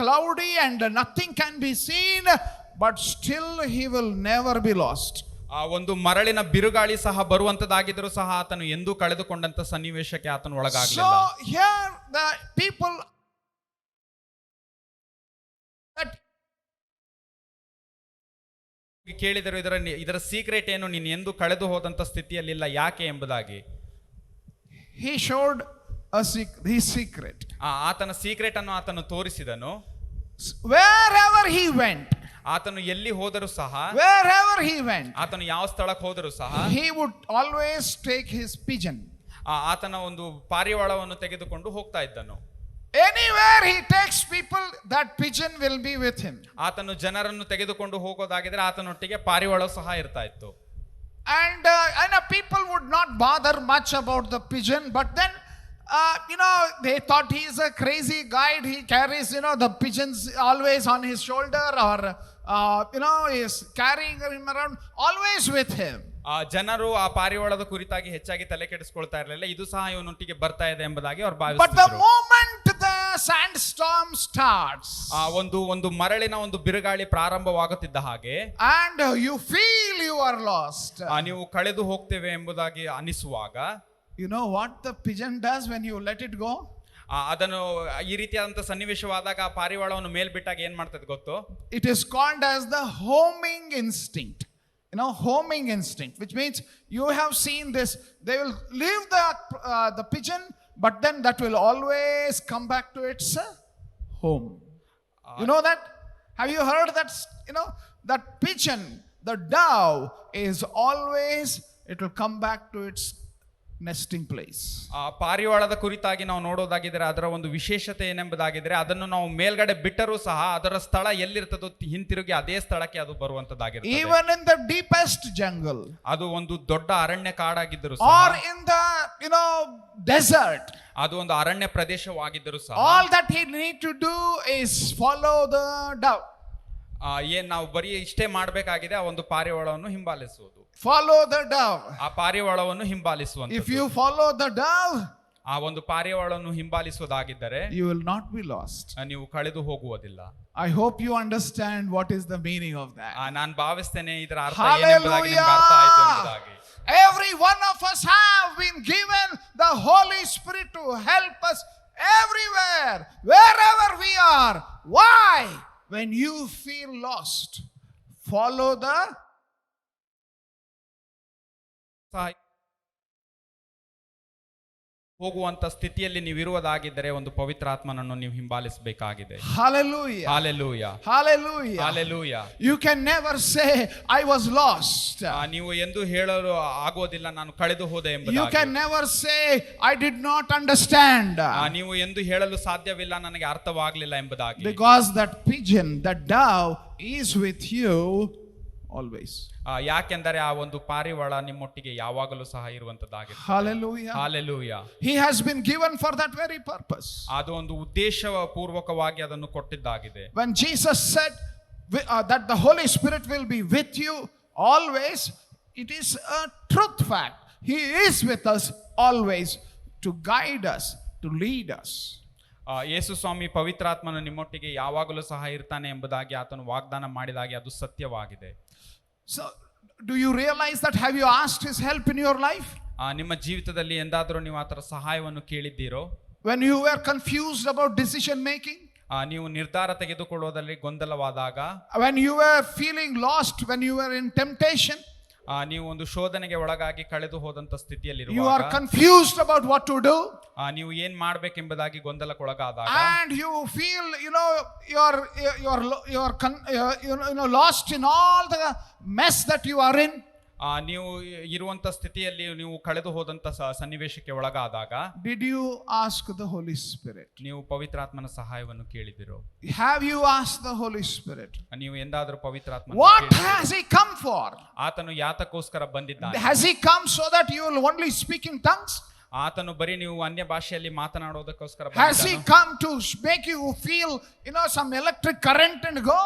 cloudy and nothing can be seen, but still he will never be lost. ಒಂದು ಮರಳಿನ ಬಿರುಗಾಳಿ ಸಹ ಬರುವಂತದ್ದಾಗಿದ್ದರೂ ಸಹ ಆತನು ಎಂದೂ ಕಳೆದುಕೊಂಡಂತ ಸನ್ನಿವೇಶಕ್ಕೆ ಆತನು ಒಳಗಾಗಲಿಲ್ಲ. So here the people ಕೇಳಿದರು, ಇದರ ಸೀಕ್ರೆಟ್ ಏನು, ನೀನು ಎಂದು ಕಳೆದು ಹೋದಂತ ಸ್ಥಿತಿಯಲ್ಲಿಲ್ಲ ಯಾಕೆ ಎಂಬುದಾಗಿ. he showed his secret. ಆತನ ಸೀಕ್ರೆಟ್ ಅನ್ನು ಆತನು ತೋರಿಸಿದನು. Wherever he went, ಆತನು ಎಲ್ಲಿ ಹೋದರೂ ಸಹ, wherever he went, ಆತನು ಯಾವ ಸ್ಥಳಕ್ಕೆ ಹೋದರೂ ಸಹ he would always take his pigeon. ಆತನ ಒಂದು ಪಾರಿವಾಳವನ್ನು ತೆಗೆದುಕೊಂಡು ಹೋಗ್ತಾ ಇದ್ದನು. Anywhere he takes people, that pigeon will be with him. ಆತನು ಜನರನ್ನು ತೆಗೆದುಕೊಂಡು ಹೋಗೋದಾಗಿದ್ರೆ ಆತನೊಟ್ಟಿಗೆ ಪಾರಿವಾಳ ಸಹ ಇರ್ತಾ ಇತ್ತು. And people would not bother much about the pigeon, but then they thought he is a crazy guide. He carries the pigeons always on his shoulder, or he is carrying him around always with him. ಜನರು ಆ ಪಾರಿವಾಳದ ಕುರಿತಾಗಿ ಹೆಚ್ಚಾಗಿ ತಲೆ ಕೆಡಿಸ್ಕೊಳ್ತಾ ಇರಲಿಲ್ಲ. ಇದು ಸಹ ಇವನೊಟ್ಟಿಗೆ ಬರ್ತಾ ಇದೆ ಎಂಬುದಾಗಿ ಅವರು But the ಭಾವಿಸುತ್ತಿದ್ದರು. moment the sandstorm starts, ಒಂದು ಮರಳಿನ ಒಂದು ಬಿರುಗಾಳಿ ಪ್ರಾರಂಭವಾಗುತ್ತಿದ್ದ ಹಾಗೆ, and you feel you are lost, ನೀವು ಕಳೆದು ಹೋಗ್ತೇವೆ ಎಂಬುದಾಗಿ ಅನಿಸುವಾಗ, you know what the pigeon does when you let it go? ಅದನ್ನು ಈ ರೀತಿಯಾದಂತ ಸನ್ನಿವೇಶವಾದಾಗ ಆ ಪಾರಿವಾಳವನ್ನು ಮೇಲ್ಬಿಟ್ಟಾಗ ಏನ್ ಮಾಡ್ತದೆ ಗೊತ್ತು? It is called as the homing instinct. Homing instinct, which means you have seen this. They will leave the pigeon, but then that will always come back to its home. You know that? Have you heard that? That pigeon, the dove, is always, it will come back to its nesting place. ಆ ಪಾರಿವಾಳದ ಕುರಿತಾಗಿ ನಾವು ನೋಡೋದಾಗಿದ್ರೆ ಅದರ ಒಂದು ವಿಶೇಷತೆ ಏನೆಂಬುದಾಗಿದ್ರೆ ಅದನ್ನು ನಾವು ಮೇಲ್ಗಡೆ ಬಿಟ್ಟರೂ ಸಹ ಅದರ ಸ್ಥಳ ಎಲ್ಲಿರ್ತದೋ ಹಿಂತಿರುಗಿ ಅದೇ ಸ್ಥಳಕ್ಕೆ ಅದು ಬರುವಂತದ್ದಾಗಿರ್ತದೆ. Even in the deepest jungle, ಅದು ಒಂದು ದೊಡ್ಡ ಅರಣ್ಯ ಕಾಡಾಗಿದ್ದರೂ or ಸಹ, in the desert, ಅದು ಒಂದು ಅರಣ್ಯ ಪ್ರದೇಶವಾಗಿದ್ದರೂ ಸಹ, all that he need to do is follow the dove. ಏನ್ ನಾವು ಬರೀ ಇಷ್ಟೇ ಮಾಡಬೇಕಾಗಿದೆ, ಆ ಒಂದು ಪಾರಿವಾಳವನ್ನು ಹಿಂಬಾಲಿಸುವುದು. Follow the dove. ಆ ಪಾರಿವಾಳವನ್ನು If ಹಿಂಬಾಲಿಸುವಂತ, you follow the dove, ಆ ಒಂದು ಪಾರಿವಾಳವನ್ನು ಹಿಂಬಾಲಿಸುವುದಾಗಿದ್ದರೆ you will not be lost. ನೀವು ಕಳೆದು ಹೋಗುವುದಿಲ್ಲ. I hope you understand what is the meaning of that. ನಾನು ಭಾವಿಸ್ತೇನೆ ಇದರ ಅರ್ಥ ಏನೆಂಬುದಾಗಿ ನಿಮಗೆ ಅರ್ಥ ಆಯ್ತು ಎಂಬುದಾಗಿ. Every one of us have been given the Holy Spirit to help us everywhere, wherever we are. Why? When you feel lost, follow the ಹೋಗುವಂತ ಸ್ಥಿತಿಯಲ್ಲಿ ನೀವು ಇರುವುದಾಗಿದ್ದರೆ ಒಂದು ಪವಿತ್ರಾತ್ಮನನ್ನು ನೀವು ಹಿಂಬಾಲಿಸಬೇಕಾಗಿದೆ. Hallelujah. Hallelujah, Hallelujah. Hallelujah. You can never say I was lost. ನೀವು ಎಂದು ಹೇಳಲು ಆಗೋದಿಲ್ಲ ನಾನು ಕಳೆದು ಹೋದೆ You ಎಂಬುದಾಗಿ. can never say I did not understand. ನೀವು ಎಂದು ಹೇಳಲು ಸಾಧ್ಯವಿಲ್ಲ ನನಗೆ ಅರ್ಥವಾಗಲಿಲ್ಲ ಎಂಬುದಾಗಿ. Because that pigeon, that dove is with you always. ಯಾಕೆಂದರೆ ಆ ಒಂದು ಪಾರಿವಾಳ ನಿಮ್ಮೊಟ್ಟಿಗೆ ಯಾವಾಗಲೂ ಸಹ ಇರುವಂತದ್ದಾಗಿದೆ. Hallelujah. Hallelujah. He has been given for that very purpose. ಅದು ಒಂದು ಉದ್ದೇಶ ಪೂರ್ವಕವಾಗಿ ಅದನ್ನು ಕೊಟ್ಟಿದ್ದಾಗಿದೆ. When Jesus said that the Holy Spirit will be with you always, it is a truth fact. He is with us always to guide us, to lead us. ಯೇಸು ಸ್ವಾಮಿ ಪವಿತ್ರಾತ್ಮನು ನಿಮ್ಮೊಟ್ಟಿಗೆ ಯಾವಾಗಲೂ ಸಹ ಇರ್ತಾನೆ ಎಂಬುದಾಗಿ ಆತನು ವಾಗ್ದಾನ ಮಾಡಿದಾಗೆ ಅದು ಸತ್ಯವಾಗಿದೆ. So, do you realize that? Have you asked His help in your life? ನಿಮ್ಮ ಜೀವಿತದಲ್ಲಿ ಎಂದಾದರೂ ನೀವು ಆತರ ಸಹಾಯವನ್ನು ಕೇಳಿದ್ದೀರೋ? When you were confused about decision making? ನೀವು ನಿರ್ಧಾರ ತೆಗೆದುಕೊಳ್ಳುವುದರಲ್ಲಿ ಗೊಂದಲವಾದಾಗ, when you were feeling lost, when you were in temptation, ನೀವು ಒಂದು ಶೋಧನೆಗೆ ಒಳಗಾಗಿ ಕಳೆದು ಹೋದಂತ ಸ್ಥಿತಿಯಲ್ಲಿ you are confused about what to do, ನೀವು ಏನ್ ಮಾಡ್ಬೇಕೆಂಬುದಾಗಿ ಗೊಂದಲಕ್ಕೊಳಗಾದಾಗ, and you feel you're lost in all the mess that you are in. ನೀವು ಇರುವಂತ ಸ್ಥಿತಿಯಲ್ಲಿ ನೀವು ಕಳೆದು ಹೋದಂತ ಸನ್ನಿವೇಶಕ್ಕೆ ಒಳಗಾದಾಗ, did you ask the Holy Spirit? ನೀವು ಪವಿತ್ರಾತ್ಮನ ಸಹಾಯವನ್ನು ಕೇಳಿದಿರೋ? Have you asked the Holy Spirit? ನೀವು ಎಂದಾದರೂ ಪವಿತ್ರಾತ್ಮನ what has He come for? ಆತನು ಯಾತಕ್ಕೋಸ್ಕರ ಬಂದಿದ್ದಾನೆ? Has He come so that you will only speak in tongues? ಆತನು ಬರೀ ನೀವು ಅನ್ಯ ಭಾಷೆಯಲ್ಲಿ ಮಾತನಾಡೋದಕ್ಕೋಸ್ಕರ has He come to make you feel some electric current and go?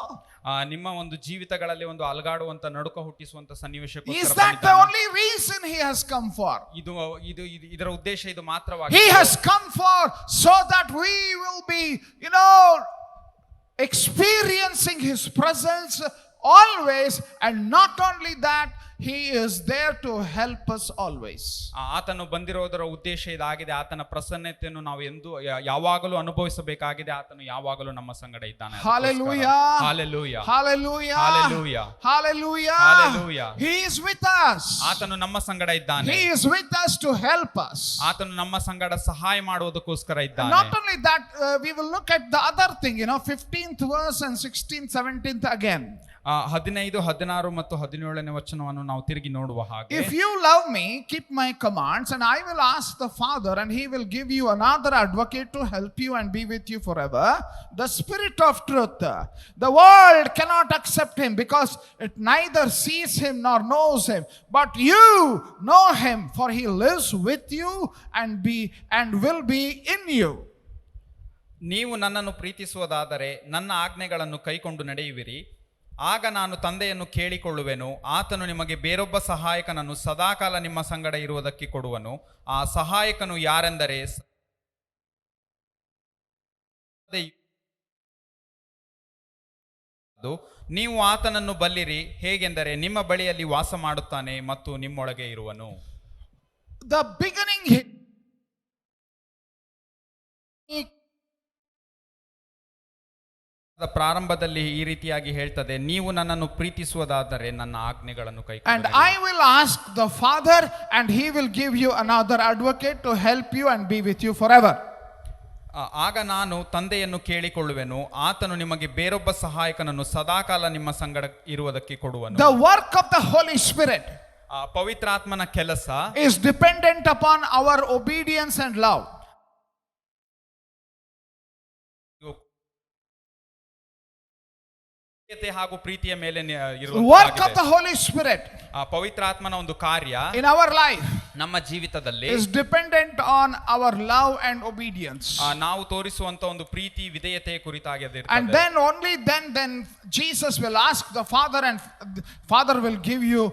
ನಿಮ್ಮ ಒಂದು ಜೀವಿತಗಳಲ್ಲಿ ಒಂದು ಅಲಗಾಡುವಂತ ನಡುಕ ಹುಟ್ಟಿಸುವಂತ ಸನ್ನಿವೇಶಕ್ಕೋಸ್ಕರ is that the only reason He has come for? ಇದರ ಉದ್ದೇಶ ಇದು ಮಾತ್ರವಾಗಿ. He has come for so that we will be experiencing His presence always, and not only that, He is there to help us always. ಆತನು ಬಂದಿರೋದರ ಉದ್ದೇಶ ಇದಾಗಿದೆ. ಆತನ ಪ್ರಸನ್ನತೆಯನ್ನು ನಾವು ಎಂದು ಯಾವಾಗಲೂ ಅನುಭವಿಸಬೇಕಾಗಿದೆ. ಆತನು ಯಾವಾಗಲೂ ನಮ್ಮ ಸಂಗಡ ಇದ್ದಾನೆ. Hallelujah. Hallelujah. Hallelujah. Hallelujah. Hallelujah. Hallelujah. He is with us. ಆತನು ನಮ್ಮ ಸಂಗಡ ಇದ್ದಾನೆ. He is with us to help us. ಆತನು ನಮ್ಮ ಸಂಗಡ ಸಹಾಯ ಮಾಡುವುದಕ್ಕೋಸ್ಕರ ಇದ್ದಾನೆ. Not only that, we will look at the other thing, 15th verse and 16th, 17th again. 15, 16 ಮತ್ತು 17ನೇ ವಚನವನ್ನು ನಾವು ತಿರುಗಿ ನೋಡುವ ಹಾಗೆ, if you love me, keep my commands, and I will ask the Father, and He will give you another advocate to help you and be with you forever, the Spirit of truth. The world cannot accept Him because it neither sees Him nor knows Him, but you know Him, for He lives with you and will be in you. ನೀವು ನನ್ನನ್ನು ಪ್ರೀತಿಸುವುದಾದರೆ ನನ್ನ ಆಜ್ಞೆಗಳನ್ನು ಕೈಕೊಂಡು ನಡೆಯುವಿರಿ. ಆಗ ನಾನು ತಂದೆಯನ್ನು ಕೇಳಿಕೊಳ್ಳುವೆನು, ಆತನು ನಿಮಗೆ ಬೇರೊಬ್ಬ ಸಹಾಯಕನನ್ನು ಸದಾಕಾಲ ನಿಮ್ಮ ಸಂಗಡ ಇರುವುದಕ್ಕೆ ಕೊಡುವನು. ಆ ಸಹಾಯಕನು ಯಾರೆಂದರೆ ನೀವು ಆತನನ್ನು ಬಲ್ಲಿರಿ, ಹೇಗೆಂದರೆ ನಿಮ್ಮ ಬಳಿಯಲ್ಲಿ ವಾಸ ಮಾಡುತ್ತಾನೆ ಮತ್ತು ನಿಮ್ಮೊಳಗೆ ಇರುವನು. The beginning ಪ್ರಾರಂಭದಲ್ಲಿ ಈ ರೀತಿಯಾಗಿ ಹೇಳ್ತದೆ, ನೀವು ನನ್ನನ್ನು ಪ್ರೀತಿಸುವುದಾದರೆ ನನ್ನ ಆಜ್ಞೆಗಳನ್ನು ಕೈಕೊಂಡು and I will ask the Father, and He will give you another advocate to help you and be with you forever. ಆಗ ನಾನು ತಂದೆಯನ್ನು ಕೇಳಿಕೊಳ್ಳುವೆನು, ಆತನು ನಿಮಗೆ ಬೇರೊಬ್ಬ ಸಹಾಯಕನನ್ನು ಸದಾಕಾಲ ನಿಮ್ಮ ಸಂಗಡ ಇರುವುದಕ್ಕೆ ಕೊಡುವನು. The work of the Holy Spirit, ಪವಿತ್ರಾತ್ಮನ ಕೆಲಸ is dependent upon our obedience and love. ಹಾಗೂ ಪ್ರೀತಿಯ ಮೇಲೆ Work of the Holy Spirit ಪವಿತ್ರಾತ್ಮನ ಒಂದು ಕಾರ್ಯ in our life ನಮ್ಮ ಜೀವಿತದಲ್ಲಿ is dependent on our love and obedience. ನಾವು ತೋರಿಸುವಂತ ಒಂದು ಪ್ರೀತಿ ವಿಧೇಯತೆಯ ಕುರಿತಾಗಿ And then only then Jesus will ask the Father and Father will give you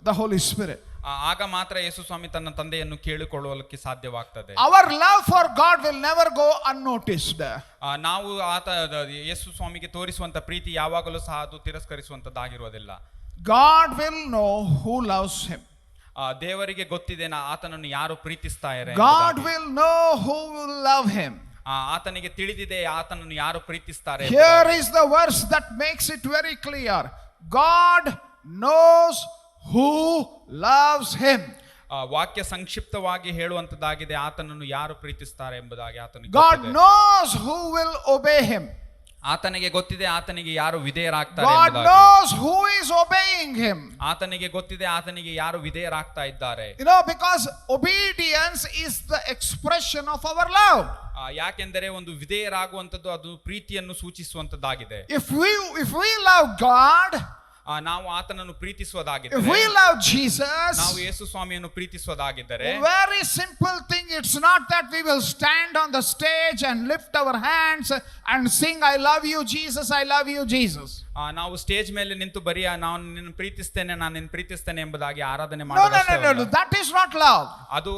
the Holy Spirit. ಆಗ ಮಾತ್ರ ಯೇಸು ಸ್ವಾಮಿ ತನ್ನ ತಂದೆಯನ್ನು ಕೇಳಿಕೊಳ್ಳಲಿಕ್ಕೆ ಸಾಧ್ಯವಾಗ್ತದೆ. Our love for God will never go unnoticed. ನಾವು ಯೇಸು ಸ್ವಾಮಿಗೆ ತೋರಿಸುವಂತ ಪ್ರೀತಿ ಯಾವಾಗಲೂ ಸಹ ಅದು ತಿರಸ್ಕರಿಸುವಂತದ್ದಾಗಿರುವುದಿಲ್ಲ. God will know who loves him. ದೇವರಿಗೆ ಗೊತ್ತಿದೆ ಆತನನ್ನು ಯಾರು ಪ್ರೀತಿಸ್ತಾರೆ. God will know who will love him. ಆತನಿಗೆ ತಿಳಿದಿದೆ ಆತನನ್ನು ಯಾರು ಪ್ರೀತಿಸ್ತಾರೆ. Here is the verse that makes it very clear. God knows who loves him. ವಾಕ್ಯ ಸಂಕ್ಷಿಪ್ತವಾಗಿ ಹೇಳುವಂತದ್ದಾಗಿದೆ ಆತನನ್ನು ಯಾರು ಪ್ರೀತಿಸ್ತಾರೆ ಎಂಬುದಾಗಿ ಆತನಿಗೆ God knows who will obey him. ಆತನಿಗೆ ಗೊತ್ತಿದೆ ಆತನಿಗೆ ಯಾರು ವಿಧೇಯರಾಗ್ತಾರೆ God ಎಂಬುದಾಗಿ. knows who is obeying him. ಆತನಿಗೆ ಗೊತ್ತಿದೆ ಆತನಿಗೆ ಯಾರು ವಿಧೇಯರಾಗ್ತಾ ಇದ್ದಾರೆ. Because obedience is the expression of our love. ಯಾಕೆಂದರೆ ಒಂದು ವಿಧೇಯರಾಗುವಂತದ್ದು ಅದು ಪ್ರೀತಿಯನ್ನು ಸೂಚಿಸುವಂತದ್ದಾಗಿದೆ. If we love God, ನಾವು ಆತನನ್ನು ಪ್ರೀತಿಸುವುದಾಗಿದ್ದರೆ, if we love Jesus, ನಾವು ಯೇಸು ಸ್ವಾಮಿಯನ್ನು ಪ್ರೀತಿಸುವುದಾಗಿದ್ದರೆ, very simple thing. It's not that we will stand on the stage and lift our hands and sing I love you Jesus, I love you Jesus. ನಾವು stage ಮೇಲೆ ನಿಂತು ಬರೀ ನಾನು ನಿನ್ನ ಪ್ರೀತಿಸ್ತೇನೆ ನಾನು ನಿನ್ನ ಪ್ರೀತಿಸ್ತೇನೆ ಎಂಬುದಾಗಿ ಆರಾಧನೆ No, that is not love. ಅದು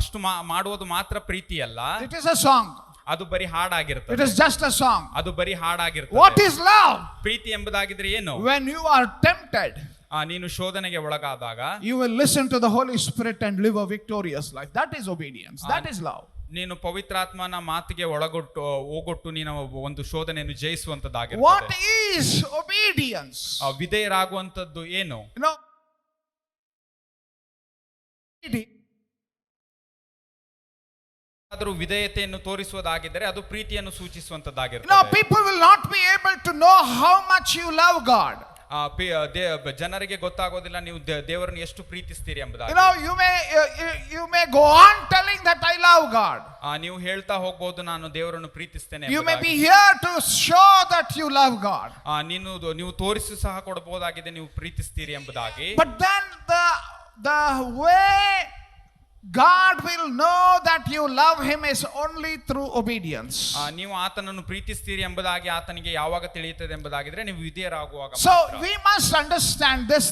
ಅಷ್ಟು ಮಾಡುವುದು ಮಾತ್ರ ಪ್ರೀತಿ ಅಲ್ಲ. It is a song. ಅದು ಬರೀ ಹಾಡಾಗಿರ್ತದೆ. It is just a song. ಅದು ಬರೀ ಹಾಡಾಗಿರ್ತದೆ. What is love? ಪ್ರೀತಿ ಎಂಬುದಾಗಿದ್ರೆ ಏನು? When you are tempted, ನೀನು ಶೋಧನೆಗೆ ಒಳಗಾದಾಗ you will listen to the Holy Spirit and live a victorious life. That is obedience. That is love. ನೀನು ಪವಿತ್ರಾತ್ಮನ ಮಾತಿಗೆ ಹೋಗೊಟ್ಟು ನೀನು ಒಂದು ಶೋಧನೆಯನ್ನು ಜಯಿಸುವಂತದ್ದಾಗಿರ್ತದೆ. What is obedience? ವಿಧೇಯರಾಗುವಂತದ್ದು ಏನು? ಆದರೂ ವಿಧೇಯತೆಯನ್ನು ತೋರಿಸುವುದಾಗಿದ್ದರೆ ಅದು ಪ್ರೀತಿಯನ್ನು ಸೂಚಿಸುವಂತದ್ದಾಗಿರ್ತದೆ. People will not be able to know how much you love God. ಜನರಿಗೆ ಗೊತ್ತಾಗೋದಿಲ್ಲ ನೀವು ದೇವರನ್ನು ಎಷ್ಟು ಪ್ರೀತಿಸ್ತೀರಿ ಎಂಬುದಾಗಿ. You may go on telling that I love God. ನೀವು ಹೇಳ್ತಾ ಹೋಗಬಹುದು ನಾನು ದೇವರನ್ನು ಪ್ರೀತಿಸ್ತೇನೆ. You may be here to show that you love God. ನೀವು ತೋರಿಸಿ ಸಹ ಕೊಡಬಹುದಾಗಿದೆ ನೀವು ಪ್ರೀತಿಸ್ತೀರಿ ಎಂಬುದಾಗಿ. But then the way God will know that you love him is only through obedience. ನೀವು ಆತನನ್ನು ಪ್ರೀತಿಸ್ತೀರಿ ಎಂಬುದಾಗಿ ಆತನಿಗೆ ಯಾವಾಗ ತಿಳಿಯುತ್ತದೆ ಎಂಬುದಾಗಿದ್ರೆ ನೀವು ವಿಧೇಯರಾಗುವಾಗ. So we must understand this,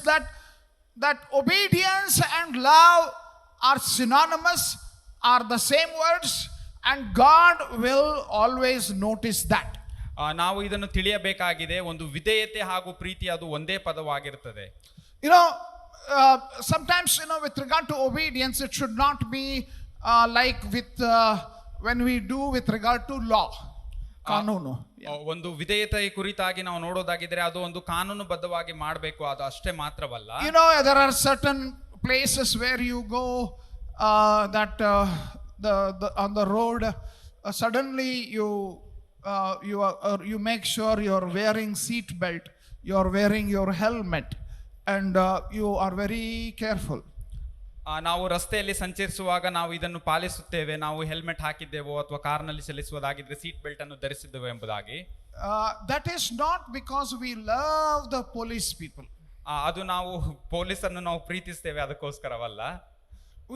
that obedience and love are synonymous, are the same words, and God will always notice that. ನಾವು ಇದನ್ನು ತಿಳಿಯಬೇಕಾಗಿದೆ. ಒಂದು ವಿಧೇಯತೆ ಹಾಗೂ ಪ್ರೀತಿ ಅದು ಒಂದೇ ಪದವಾಗಿರುತ್ತದೆ. Sometimes with regard to obedience, it should not be like with when we do with regard to law. ಕಾನೂನು. ಒಂದು ವಿಧೇಯತೆ ಕುರಿತಾಗಿ ನಾವು ನೋಡೋದಾಗಿದ್ರೆ ಅದು ಒಂದು ಕಾನೂನುಬದ್ಧವಾಗಿ ಮಾಡಬೇಕು, ಅದು ಅಷ್ಟೇ ಮಾತ್ರವಲ್ಲ. There are certain places where you go that on the road suddenly you make sure you're wearing seat belt, you're wearing your helmet, and you are very careful. ನಾವು ರಸ್ತೆಯಲ್ಲಿ ಸಂಚರಿಸುವಾಗ ನಾವು ಇದನ್ನು ಪಾಲಿಸುತ್ತೇವೆ, ನಾವು ಹೆಲ್ಮೆಟ್ ಹಾಕಿದ್ದೇವೋ ಅಥವಾ ಕಾರ್ನಲ್ಲಿ ಚಲಿಸುವುದಾಗಿದ್ರೆ ಸೀಟ್ ಬೆಲ್ಟ್ ಅನ್ನು ಧರಿಸಿದ್ದೇವೆ ಎಂಬುದಾಗಿ. That is not because we love the police people. ಅದು ನಾವು ಪೊಲೀಸನ್ನು ನಾವು ಪ್ರೀತಿಸ್ತೇವೆ ಅದಕ್ಕೋಸ್ಕರವಲ್ಲ.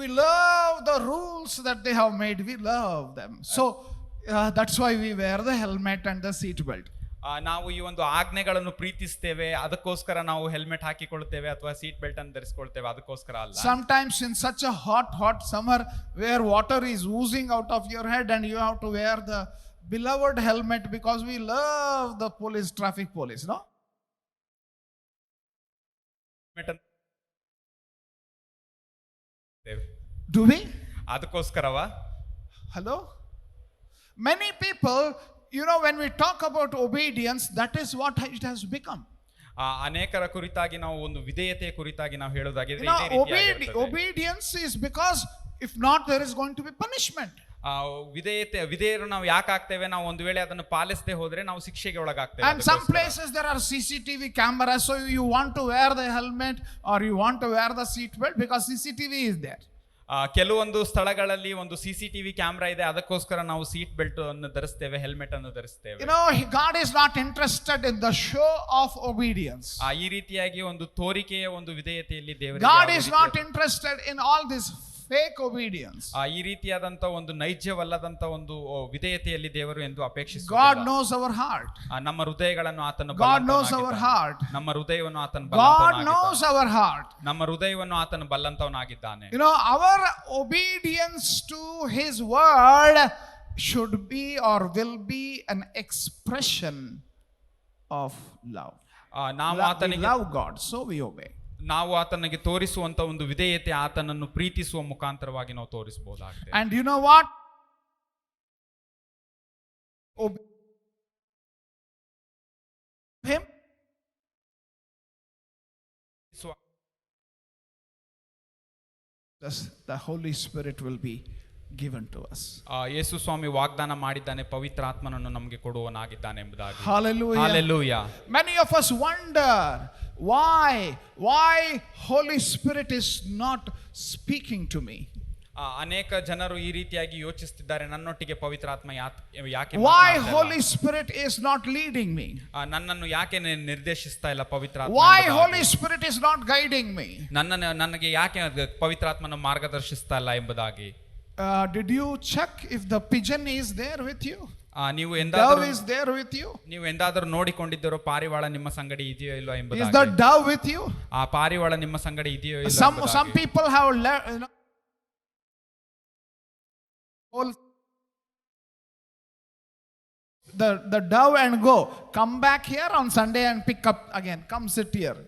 We love the rules that they have made. We love them. So that's why we wear the helmet and the seat belt. ನಾವು ಈ ಒಂದು ಆಜ್ಞೆಗಳನ್ನು ಪ್ರೀತಿಸ್ತೇವೆ, ಅದಕ್ಕೋಸ್ಕರ ನಾವು helmet ಹಾಕಿಕೊಳ್ಳುತ್ತೇವೆ ಅಥವಾ ಸೀಟ್ ಬೆಲ್ಟ್ ಅನ್ನು ಧರಿಸಿಕೊಳ್ತೇವೆ, ಅದಕ್ಕೋಸ್ಕರ ಅಲ್ಲ. Sometimes in such a hot summer where water is oozing out of your head and you have to wear the beloved helmet because we love the traffic police, no? Do we? ಅದಕ್ಕೋಸ್ಕರವಾ? Hello? Many people, when we talk about obedience, that is what it has become. ಅನೇಕರ ಕುರಿತಾಗಿ ನಾವು ಒಂದು ವಿಧೇಯತೆ ಕುರಿತಾಗಿ ನಾವು ಹೇಳೋದಾಗಿದ್ರೆ obedience is because if not there is going to be punishment. ವಿಧೇಯರು ನಾವು ಯಾಕೆ ಆಗ್ತೇವೆ, ನಾವು ಒಂದು ವೇಳೆ ಅದನ್ನು ಪಾಲಿಸದೆ ಹೋದ್ರೆ ನಾವು ಶಿಕ್ಷೆಗೆ ಒಳಗಾಗ್ತೇವೆ. And some places there are CCTV cameras, so you want to wear the helmet or you want to wear the seat belt because CCTV is there. ಕೆಲವೊಂದು ಸ್ಥಳಗಳಲ್ಲಿ ಒಂದು CCTV ಕ್ಯಾಮ್ರಾ ಇದೆ, ಅದಕ್ಕೋಸ್ಕರ ನಾವು ಸೀಟ್ ಬೆಲ್ಟ್ ಅನ್ನು ಧರಿಸ್ತೇವೆ, ಹೆಲ್ಮೆಟ್ ಅನ್ನು ಧರಿಸ್ತೇವೆ. You know, God is not interested in the show of obedience. ಈ ರೀತಿಯಾಗಿ ಒಂದು ತೋರಿಕೆಯ ಒಂದು ವಿಧೇಯತೆಯಲ್ಲಿ God is not interested in all this fake obedience. ಈ ರೀತಿಯಾದಂತ ಒಂದು ನೈಜವಲ್ಲದಂತ ಒಂದು ವಿಧೇಯತೆಯಲ್ಲಿ ದೇವರು ಎಂದು ಅಪೇಕ್ಷಿಸುವುದಿಲ್ಲ. God knows our heart. ನಮ್ಮ ಹೃದಯಗಳನ್ನು ಆತನು God knows our heart. ನಮ್ಮ ಹೃದಯವನ್ನು ಆತನು God knows our heart. ನಮ್ಮ ಹೃದಯವನ್ನು ಆತನು ಬಲ್ಲಂತವನಾಗಿದ್ದಾನೆ. You know, our obedience to his word should be or will be an expression of love. ನಾವು ಆತನಿಗೆ love God, so we obey. ನಾವು ಆತನಿಗೆ ತೋರಿಸುವಂತ ಒಂದು ವಿಧೇಯತೆ ಆತನನ್ನು ಪ್ರೀತಿಸುವ ಮುಖಾಂತರವಾಗಿ ನಾವು ತೋರಿಸಬಹುದಾಗಿದೆ. And you know what? Him. The Holy Spirit will be given to us. ಯೇಸು ಸ್ವಾಮಿ ವಾಗ್ದಾನ ಮಾಡಿದ್ದಾನೆ, ಪವಿತ್ರ ಆತ್ಮನನ್ನು ನಮಗೆ ಕೊಡುವನಾಗಿದ್ದಾನೆ ಎಂಬುದಾಗಿ. Hallelujah. Hallelujah. Many of us wonder why Holy Spirit is not speaking to me. ಅನೇಕ ಜನರು ಈ ರೀತಿಯಾಗಿ ಯೋಚಿಸುತ್ತಿದ್ದಾರೆ, ನನ್ನೊಟ್ಟಿಗೆ ಪವಿತ್ರ ಆತ್ಮ ಯಾಕೆ, why Holy Spirit is not leading me, ನನ್ನನ್ನು ಯಾಕೆ ನಿರ್ದೇಶಿಸ್ತಾ ಇಲ್ಲ ಪವಿತ್ರ ಆತ್ಮ, why Holy Spirit is not guiding me, ನನಗೆ ಯಾಕೆ ಪವಿತ್ರ ಆತ್ಮನ ಮಾರ್ಗದರ್ಶಿಸ್ತಾ ಇಲ್ಲ ಎಂಬುದಾಗಿ. Did you check if the pigeon is there with you? ನೀವು dove is there with you? ನೀವು ಎಂದಾದರೂ ನೋಡಿಕೊಂಡಿದ್ದರೋ ಪಾರಿವಾಳ ನಿಮ್ಮ ಸಂಗಡಿ ಇದೆಯೋ ಇಲ್ಲೋ ಎಂಬುದಾಗಿ. Is the dove with you? ಆ ಪಾರಿವಾಳ ನಿಮ್ಮ ಸಂಗಡಿ ಇದೆಯೋ ಇಲ್ಲೋ. Some people have the dove and go, come back here on Sunday and pick up again, come sit here.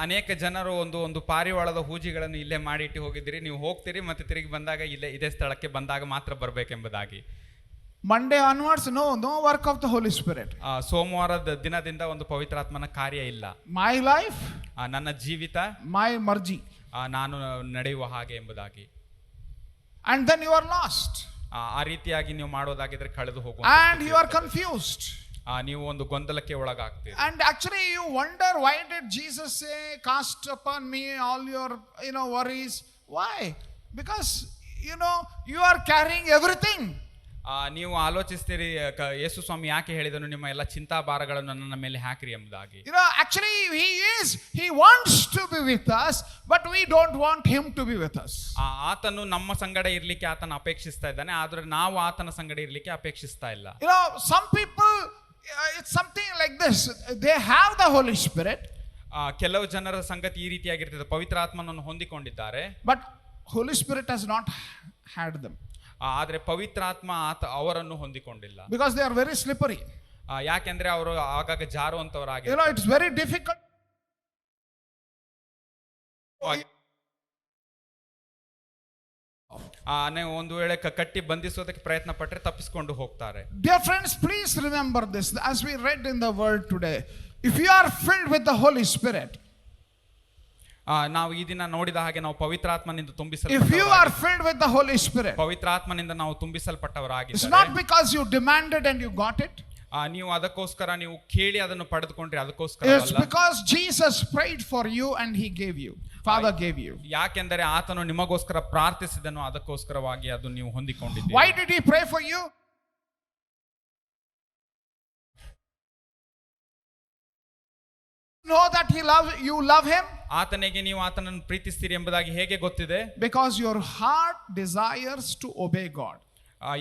ಅನೇಕ ಜನರು ಒಂದು ಪಾರಿವಾಳದ ಹೂಜಿಗಳನ್ನು ಇಲ್ಲೇ ಮಾಡಿ ಇಟ್ಟು ಹೋಗಿದ್ದೀರಿ, ನೀವು ಹೋಗ್ತೀರಿ ಮತ್ತೆ ತಿರುಗಿ ಬಂದಾಗ ಇದೇ ಸ್ಥಳಕ್ಕೆ ಬಂದಾಗ ಮಾತ್ರ ಬರಬೇಕೆಂಬುದಾಗಿ. Monday onwards, no work of the Holy Spirit. ಸೋಮವಾರದ ದಿನದಿಂದ ಒಂದು ಪವಿತ್ರಾತ್ಮನ ಕಾರ್ಯ ಇಲ್ಲ. My life, ನನ್ನ ಜೀವಿತ, my marji, ನಾನು ನಡೆಯುವ ಹಾಗೆ ಎಂಬುದಾಗಿ. And then you are lost. ಆ ರೀತಿಯಾಗಿ ನೀವು ಮಾಡೋದಾಗಿದ್ರೆ ಕಳೆದು ಹೋಗುವ, and you are confused. ನೀವು ಒಂದು ಗೊಂದಲಕ್ಕೆ ಒಳಗಾಗ್ತೀರಿ. And actually you wonder, why did Jesus say, cast upon me all your worries? Why? Because you are carrying everything. ನೀವು ಆಲೋಚಿಸ್ತೀರಿ, ಯೇಸು ಸ್ವಾಮಿ ಯಾಕೆ ಹೇಳಿದನು ನಿಮ್ಮ ಎಲ್ಲ ಚಿಂತಾ ಭಾರಗಳನ್ನು ನನ್ನ ಮೇಲೆ ಹಾಕಿರಿ ಎಂಬುದಾಗಿ. Actually he wants to be with us, but we don't want him to be with us. ಆತನು ನಮ್ಮ ಸಂಗಡ ಇರ್ಲಿಕ್ಕೆ ಆತನ ಅಪೇಕ್ಷಿಸ್ತಾ ಇದ್ದಾನೆ, ಆದ್ರೆ ನಾವು ಆತನ ಸಂಗಡ ಇರ್ಲಿಕ್ಕೆ ಅಪೇಕ್ಷಿಸ್ತಾ ಇಲ್ಲ. Some people, it's something like this, they have the Holy Spirit, ಕೆಲವು ಜನರ ಸಂಗತಿ ಈ ರೀತಿಯಾಗಿರ್ತದೆ, ಪವಿತ್ರ ಆತ್ಮನನ್ನು ಹೊಂದಿಕೊಂಡಿದ್ದಾರೆ, but Holy Spirit has not had them. ಆದ್ರೆ ಪವಿತ್ರಾತ್ಮ ಅವರನ್ನು ಹೊಂದಿಕೊಂಡಿಲ್ಲ. Because they are very slippery. ಯಾಕೆಂದ್ರೆ ಅವರು ಆಗಾಗ ಜಾರುವಂತವರಾಗಿದ್ದಾರೆ. It's very difficult. ನೀವು ಒಂದು ವೇಳೆ ಕಟ್ಟಿ ಬಂಧಿಸೋದಕ್ಕೆ ಪ್ರಯತ್ನ ಪಟ್ಟರೆ ತಪ್ಪಿಸಿಕೊಂಡು ಹೋಗ್ತಾರೆ. Dear friends, please remember this, as we read in the word today. If you are filled with the Holy Spirit, ನಾವು ಈ ದಿನ ನೋಡಿದ ಹಾಗೆ ನಾವು ಪವಿತ್ರಾತ್ಮನಿಂದ if you are filled with the Holy Spirit, ಪವಿತ್ರಾತ್ಮನಿಂದ ನಾವು ತುಂಬಿಸಲ್ಪಟ್ಟವರಾಗಿದ್ದಾರೆ. It's not because you demanded and you got it. ನೀವು ಅದಕ್ಕೋಸ್ಕರ ನೀವು ಕೇಳಿ ಅದನ್ನು ಪಡೆದುಕೊಂಡ್ರೆ ಅದಕ್ಕೋಸ್ಕರ ಅಲ್ಲ. It's because Jesus prayed for you and he gave you. Father gave you. ಯಾಕೆಂದರೆ ಆತನು ನಿಮಗೋಸ್ಕರ ಪ್ರಾರ್ಥಿಸಿದನು, ಅದಕ್ಕೋಸ್ಕರವಾಗಿ ಅದು ನೀವು ಹೊಂದಿಕೊಂಡಿದ್ದೀರಿ. Why did he pray for you? Know that you love him? ಆತನಿಗೆ ನೀವು ಆತನನ್ನು ಪ್ರೀತಿಸ್ತೀರಿ ಎಂಬುದಾಗಿ ಹೇಗೆ ಗೊತ್ತಿದೆ? Because your heart desires to obey God.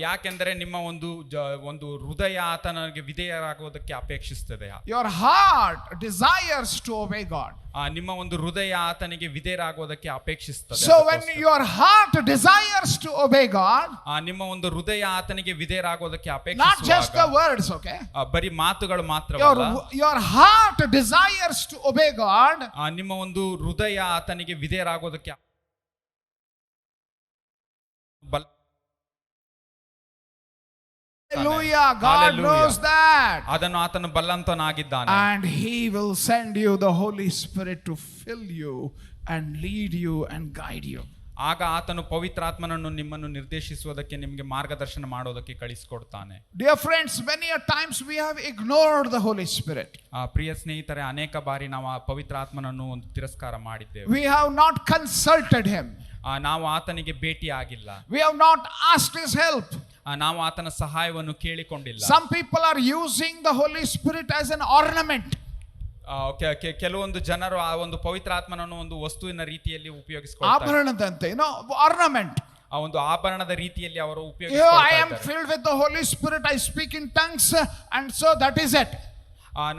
ಯಾಕೆಂದರೆ ನಿಮ್ಮ ಒಂದು ಹೃದಯ ಆತನಿಗೆ ವಿಧೇಯರಾಗುವುದಕ್ಕೆ ಅಪೇಕ್ಷಿಸುತ್ತದೆ. Your heart desires to obey God. ನಿಮ್ಮ ಒಂದು ಹೃದಯ ಆತನಿಗೆ ವಿಧೇಯರಾಗುವುದಕ್ಕೆ ಅಪೇಕ್ಷಿಸುತ್ತದೆ. So when your heart desires to obey God, ನಿಮ್ಮ ಒಂದು ಹೃದಯ ಆತನಿಗೆ ವಿಧೇಯರಾಗುವುದಕ್ಕೆ ಅಪೇಕ್ಷಿಸುವಾಗ, not just the words, okay? ಬರೀ ಮಾತುಗಳು ಮಾತ್ರವಲ್ಲ, your heart desires to obey God. ನಿಮ್ಮ ಒಂದು ಹೃದಯ ಆತನಿಗೆ ವಿಧೇಯರಾಗುವುದಕ್ಕೆ Hallelujah. God knows that. ಅದನ್ನು ಆತನು ಬಲ್ಲಂತನಾಗಿದ್ದಾನೆ. And he will send you the Holy Spirit to fill you and lead you and guide you. ಆಗ ಆತನು ಪವಿತ್ರಾತ್ಮನನ್ನು ನಿಮ್ಮನ್ನು ನಿರ್ದೇಶಿಸುವುದಕ್ಕೆ, ನಿಮಗೆ ಮಾರ್ಗದರ್ಶನ ಮಾಡೋದಕ್ಕೆ ಕಳಿಸಿಕೊಡ್ತಾನೆ. Dear friends, many a times we have ignored the Holy Spirit. ಪ್ರಿಯ ಸ್ನೇಹಿತರೆ, ಅನೇಕ ಬಾರಿ ನಾವು ಆ ಪವಿತ್ರಾತ್ಮನನ್ನು ಒಂದು ತಿರಸ್ಕಾರ ಮಾಡಿದ್ದೇವೆ. We have not consulted him. ನಾವು ಆತನಿಗೆ ಭೇಟಿ ಆಗಿಲ್ಲ. We have not asked his help. ನಾವು ಆತನ ಸಹಾಯವನ್ನು ಕೇಳಿಕೊಂಡಿಲ್ಲ. Some people are using the Holy Spirit as an ornament. ಕೆಲವೊಂದು ಜನರು ಆ ಒಂದು ಪವಿತ್ರಾತ್ಮನನ್ನು ಒಂದು ವಸ್ತುವಿನ ರೀತಿಯಲ್ಲಿ ಉಪಯೋಗಿಸಿಕೊಳ್ತಾರೆ. ಆಭರಣದಂತೆ, ornament. ಆ ಒಂದು ಆಭರಣದ ರೀತಿಯಲ್ಲಿ ಅವರು I am ಉಪಯೋಗಿಸಿಕೊಳ್ಳುತ್ತಾರೆ. filled with the Holy Spirit, I speak in tongues, and so that is it.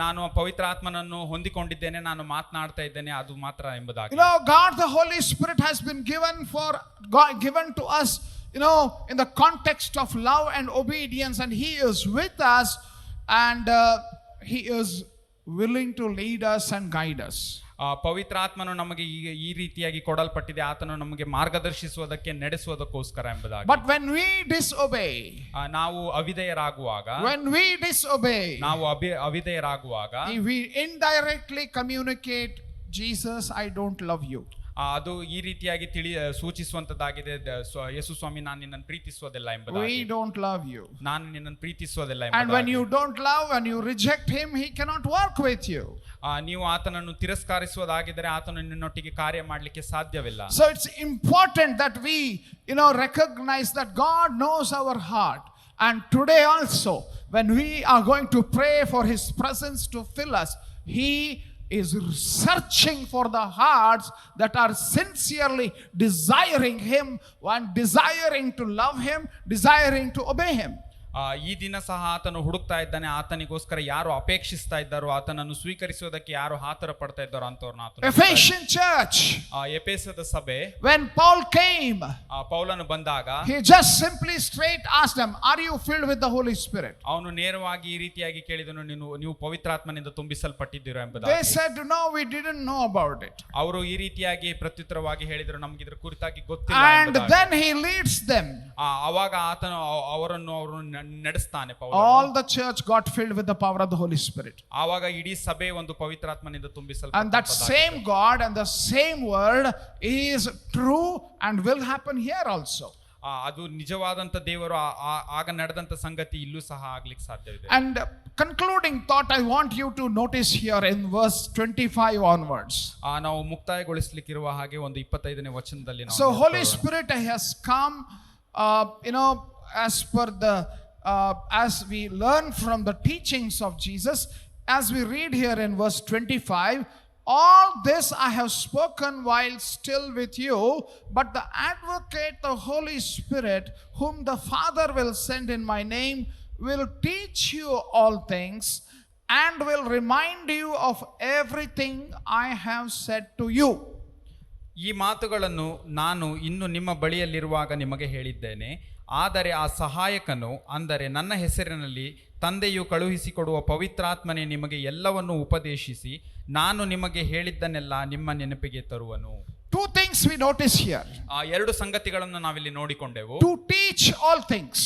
ನಾನು ಪವಿತ್ರಾತ್ಮನನ್ನು ಹೊಂದಿಕೊಂಡಿದ್ದೇನೆ, ನಾನು ಮಾತನಾಡ್ತಾ ಇದ್ದೇನೆ, ಅದು ಮಾತ್ರ ಎಂಬುದಾಗಿ. God the Holy Spirit has been given to us, in the context of love and obedience, and he is with us, and he is willing to lead us and guide us. ಪವಿತ್ರಾತ್ಮನು ನಮಗೆ ಈ ರೀತಿಯಾಗಿ ಕೊಡಲ್ಪಟ್ಟಿದೆ, ಆತನು ನಮಗೆ ಮಾರ್ಗದರ್ಶಿಸುವುದಕ್ಕೆ, ನಡೆಸುವುದಕ್ಕೋಸ್ಕರ ಎಂಬುದಾಗಿ. But when we disobey, ನಾವು ಅವಿಧೇಯರಾಗುವಾಗ, ನಾವು ಅವಿಧೇಯರಾಗುವಾಗ we indirectly communicate, Jesus, I don't love you. ಅದು ಈ ರೀತಿಯಾಗಿ ಸೂಚಿಸುವಂತದ್ದಾಗಿದೆ, ಯೇಸು ಸ್ವಾಮಿ, ನಾನು ನಿನ್ನನ್ನು ಪ್ರೀತಿಸುವುದಿಲ್ಲ ಎಂಬುದಾಗಿ. We don't love you. ನಾನು ನಿನ್ನನ್ನು ಪ್ರೀತಿಸುವುದಿಲ್ಲ ಎಂಬುದಾಗಿ. And when you don't love and you reject him, he cannot work with you. ನೀವು ಆತನನ್ನು ತಿರಸ್ಕರಿಸುವುದಾಗಿದ್ದರೆ ಆತನು ನಿನ್ನೊಟ್ಟಿಗೆ ಕಾರ್ಯ ಮಾಡಲಿಕ್ಕೆ ಸಾಧ್ಯವಿಲ್ಲ. So it's important that we recognize that God knows our heart, and today also when we are going to pray for his presence to fill us, he is searching for the hearts that are sincerely desiring him and desiring to love him, desiring to obey him. ಈ ದಿನ ಸಹ ಆತನು ಹುಡುಕ್ತಾ ಇದ್ದಾನೆ. ಆತನಿಗೋಸ್ಕರ ಯಾರು ಅಪೇಕ್ಷಿಸ್ತಾ ಇದ್ದಾರೋ, ಆತನನ್ನು ಸ್ವೀಕರಿಸುವುದಕ್ಕೆ ಯಾರು ಆತರ ಪಡ್ತಾ ಇದ್ದಾರೋ ಅಂತವ್ರನ್ನ ಆತನು. Ephesian church, ಎಫೆಸದ ಸಭೆ, when Paul came, ಪೌಲನು ಬಂದಾಗ he just simply straight asked them, are you filled with the Holy Spirit? ಅವನು ನೇರವಾಗಿ ಈ ರೀತಿಯಾಗಿ ಕೇಳಿದನು, ನೀವು ಪವಿತ್ರಾತ್ಮನಿಂದ ತುಂಬಿಸಲ್ಪಟ್ಟಿದ್ದೀರೋ ಎಂಬುದಾಗಿ. They said, no, we didn't know about it. ಅವರು ಈ ರೀತಿಯಾಗಿ ಪ್ರತ್ಯುತ್ತರವಾಗಿ ಹೇಳಿದರು, ನಮಗೆ ಇದರ ಕುರಿತಾಗಿ ಗೊತ್ತಿಲ್ಲ ಎಂಬುದಾಗಿ. And then he leads them. ಆವಾಗ ಆತನು ಅವರನ್ನು ನಡೆಸ್ತಾನೆ. All the church got filled with the power of the Holy Spirit. ಆವಾಗ ಇಡೀ ಸಭೆ ಒಂದು ಪವಿತ್ರಾತ್ಮನಿಂದ ತುಂಬಿಸಲ್ಪಟ್ಟಿದೆ. And that same God and the same word is true and will happen here also. ಅದು ನಿಜವಾದಂತ ದೇವರು ಆಗ ನಡೆದಂತ ಸಂಗತಿ ಇಲ್ಲೂ ಸಹ ಆಗ್ಲಿಕ್ಕೆ ಸಾಧ್ಯವಿದೆ. And concluding thought, I want you to notice here in verse 25 onwards. ನಾವು ಮುಕ್ತಾಯಗೊಳಿಸಲಿಕ್ಕಿರುವ ಹಾಗೆ ಒಂದು 25ನೇ ವಚನದಲ್ಲಿ ನಾವು, so Holy Spirit has come, as per the as we learn from the teachings of Jesus, as we read here in verse 25, all this I have spoken while still with you, but the advocate, the Holy Spirit, whom the Father will send in my name, will teach you all things and will remind you of everything I have said to you. ಈ ಮಾತುಗಳನ್ನು ನಾನು ಇನ್ನು ನಿಮ್ಮ ಬಳಿಯಲ್ಲಿರುವಾಗ ನಿಮಗೆ ಹೇಳಿದ್ದೇನೆ. ಆದರೆ ಆ ಸಹಾಯಕನು, ಅಂದರೆ ನನ್ನ ಹೆಸರಿನಲ್ಲಿ ತಂದೆಯು ಕಳುಹಿಸಿಕೊಡುವ ಪವಿತ್ರಾತ್ಮನೇ ನಿಮಗೆ ಎಲ್ಲವನ್ನೂ ಉಪದೇಶಿಸಿ ನಾನು ನಿಮಗೆ ಹೇಳಿದ್ದನ್ನೆಲ್ಲ ನಿಮ್ಮ ನೆನಪಿಗೆ ತರುವನು. Two things we notice here. ಎರಡು ಸಂಗತಿಗಳನ್ನು ನಾವಿಲ್ಲಿ ನೋಡಿಕೊಂಡೆವು. To teach all things.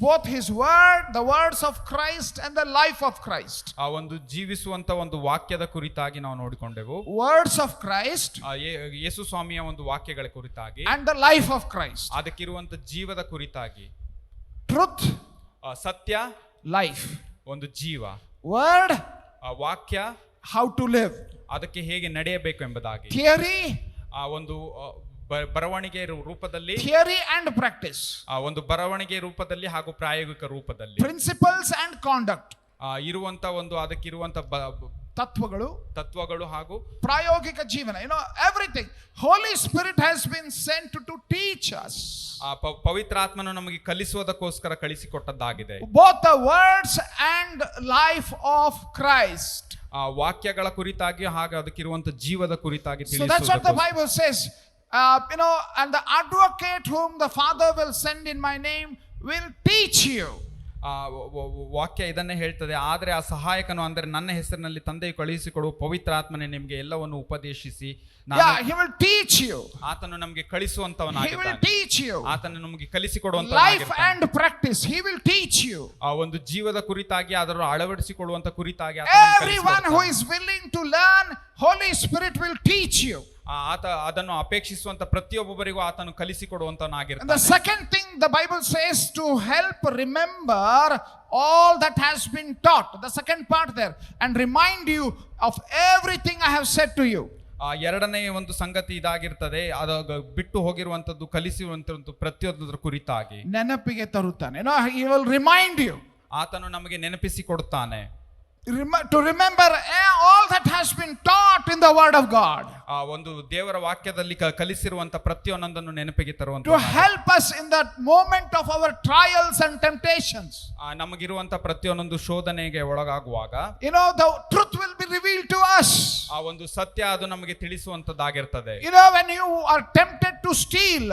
Both his word, the words of Christ, and the life of Christ. ಆ ಒಂದು ಜೀವಿಸುವಂತ ಒಂದು ವಾಕ್ಯದ ಕುರಿತಾಗಿ ನಾವು ನೋಡಿಕೊಂಡೆವು. Words of Christ, ಯೇಸು ಸ್ವಾಮಿಯ ಒಂದು ವಾಕ್ಯಗಳ ಕುರಿತಾಗಿ, and the life of Christ, ಅದಕ್ಕಿರುವಂತ ಜೀವದ ಕುರಿತಾಗಿ. Truth, ಸತ್ಯ, life, ಒಂದು ಜೀವ. Word, ವಾಕ್ಯ, how to live, ಅದಕ್ಕೆ ಹೇಗೆ ನಡೆಯಬೇಕು ಎಂಬುದಾಗಿ. Theory, ಒಂದು ಬರವಣಿಗೆ ರೂಪದಲ್ಲಿ, theory and practice, ಒಂದು ಬರವಣಿಗೆ ರೂಪದಲ್ಲಿ ಹಾಗೂ ಪ್ರಾಯೋಗಿಕ ರೂಪದಲ್ಲಿ. Principles and conduct, ಇರುವಂತ ಒಂದು ಅದಕ್ಕಿರುವಂತ ತತ್ವಗಳು ಹಾಗೂ ಪ್ರಾಯೋಗಿಕ ಜೀವನ. everything. Holy Spirit has been sent to teach us. ಪವಿತ್ರಾತ್ಮನು ನಮಗೆ ಕಲಿಸುವುದಕ್ಕೋಸ್ಕರ ಕಳಿಸಿಕೊಟ್ಟದ್ದಾಗಿದೆ. Both the words and life of Christ. ವಾಕ್ಯಗಳ ಕುರಿತಾಗಿ ಹಾಗೂ ಅದಕ್ಕಿರುವಂತ ಜೀವದ ಕುರಿತಾಗಿ ತಿಳಿಸುವುದು. So that's what the Bible says. And the advocate whom the Father will send in my name will teach you. ವಾಕ್ಯ ಇದನ್ನೇ ಹೇಳ್ತದೆ, ಆದರೆ ಆ ಸಹಾಯಕನು ಅಂದರೆ ನನ್ನ ಹೆಸರಿನಲ್ಲಿ ತಂದೆಯು ಕಳುಹಿಸಿಕೊಡುವ ಪವಿತ್ರಾತ್ಮನೇ ನಿಮಗೆ ಎಲ್ಲವನ್ನು ಉಪದೇಶಿಸಿ He will teach you. ಆತನು ನಮಗೆ He will ಕಳಿಸುವಂತವನಾಗಿದ್ದಾನೆ. teach you. ಆತನು ನಮಗೆ Life ಕಲಿಸಿಕೊಡುವಂತ and practice. He will teach you. ಆ ಒಂದು ಜೀವದ ಕುರಿತಾಗಿ ಅದರ ಅಳವಡಿಸಿಕೊಳ್ಳುವಂತ ಕುರಿತಾಗಿ ಆತನು ನಮಗೆ Everyone who ಕಲಿಸಿಕೊಡುತ್ತಾನೆ. is willing to learn, Holy Spirit will teach you. ಆತ ಅದನ್ನು ಅಪೇಕ್ಷಿಸುವಂತ ಪ್ರತಿಯೊಬ್ಬರಿಗೂ ಆತನು And the ಕಲಿಸಿಕೊಡುವಂತವನಾಗಿರ್ತಾನೆ. second thing the Bible says to help remember all that has been taught. The second part there. And remind you of everything I have said to you. ಎರಡನೇ ಒಂದು ಸಂಗತಿ ಇದಾಗಿರ್ತದೆ, ಅದು ಬಿಟ್ಟು ಹೋಗಿರುವಂತದ್ದು ಕಲಿಸುವಂತದ್ದು ಪ್ರತಿಯೊಂದರ ಕುರಿತಾಗಿ ನೆನಪಿಗೆ ತರುತ್ತಾನೆ. He will remind you. ಆತನು ನಮಗೆ ನೆನಪಿಸಿ ಕೊಡುತ್ತಾನೆ. To remember all that has been taught in the Word of God. ಆ ಒಂದು ದೇವರ ವಾಕ್ಯದಲ್ಲಿ ಕಲಿಸಿರುವಂತ ಪ್ರತಿಯೊಂದನ್ನು ನೆನಪಿಗೆ ತರುವಂತ, To help us in that moment of our trials and temptations. ನಮಗಿರುವಂತ ಪ್ರತಿಯೊಂದು ಶೋಧನೆಗೆ ಒಳಗಾಗುವಾಗ The truth will be revealed to us. ಆ ಒಂದು ಸತ್ಯ ಅದು ನಮಗೆ ತಿಳಿಸುವಂತದ್ದಾಗಿರ್ತದೆ. When you are tempted to steal,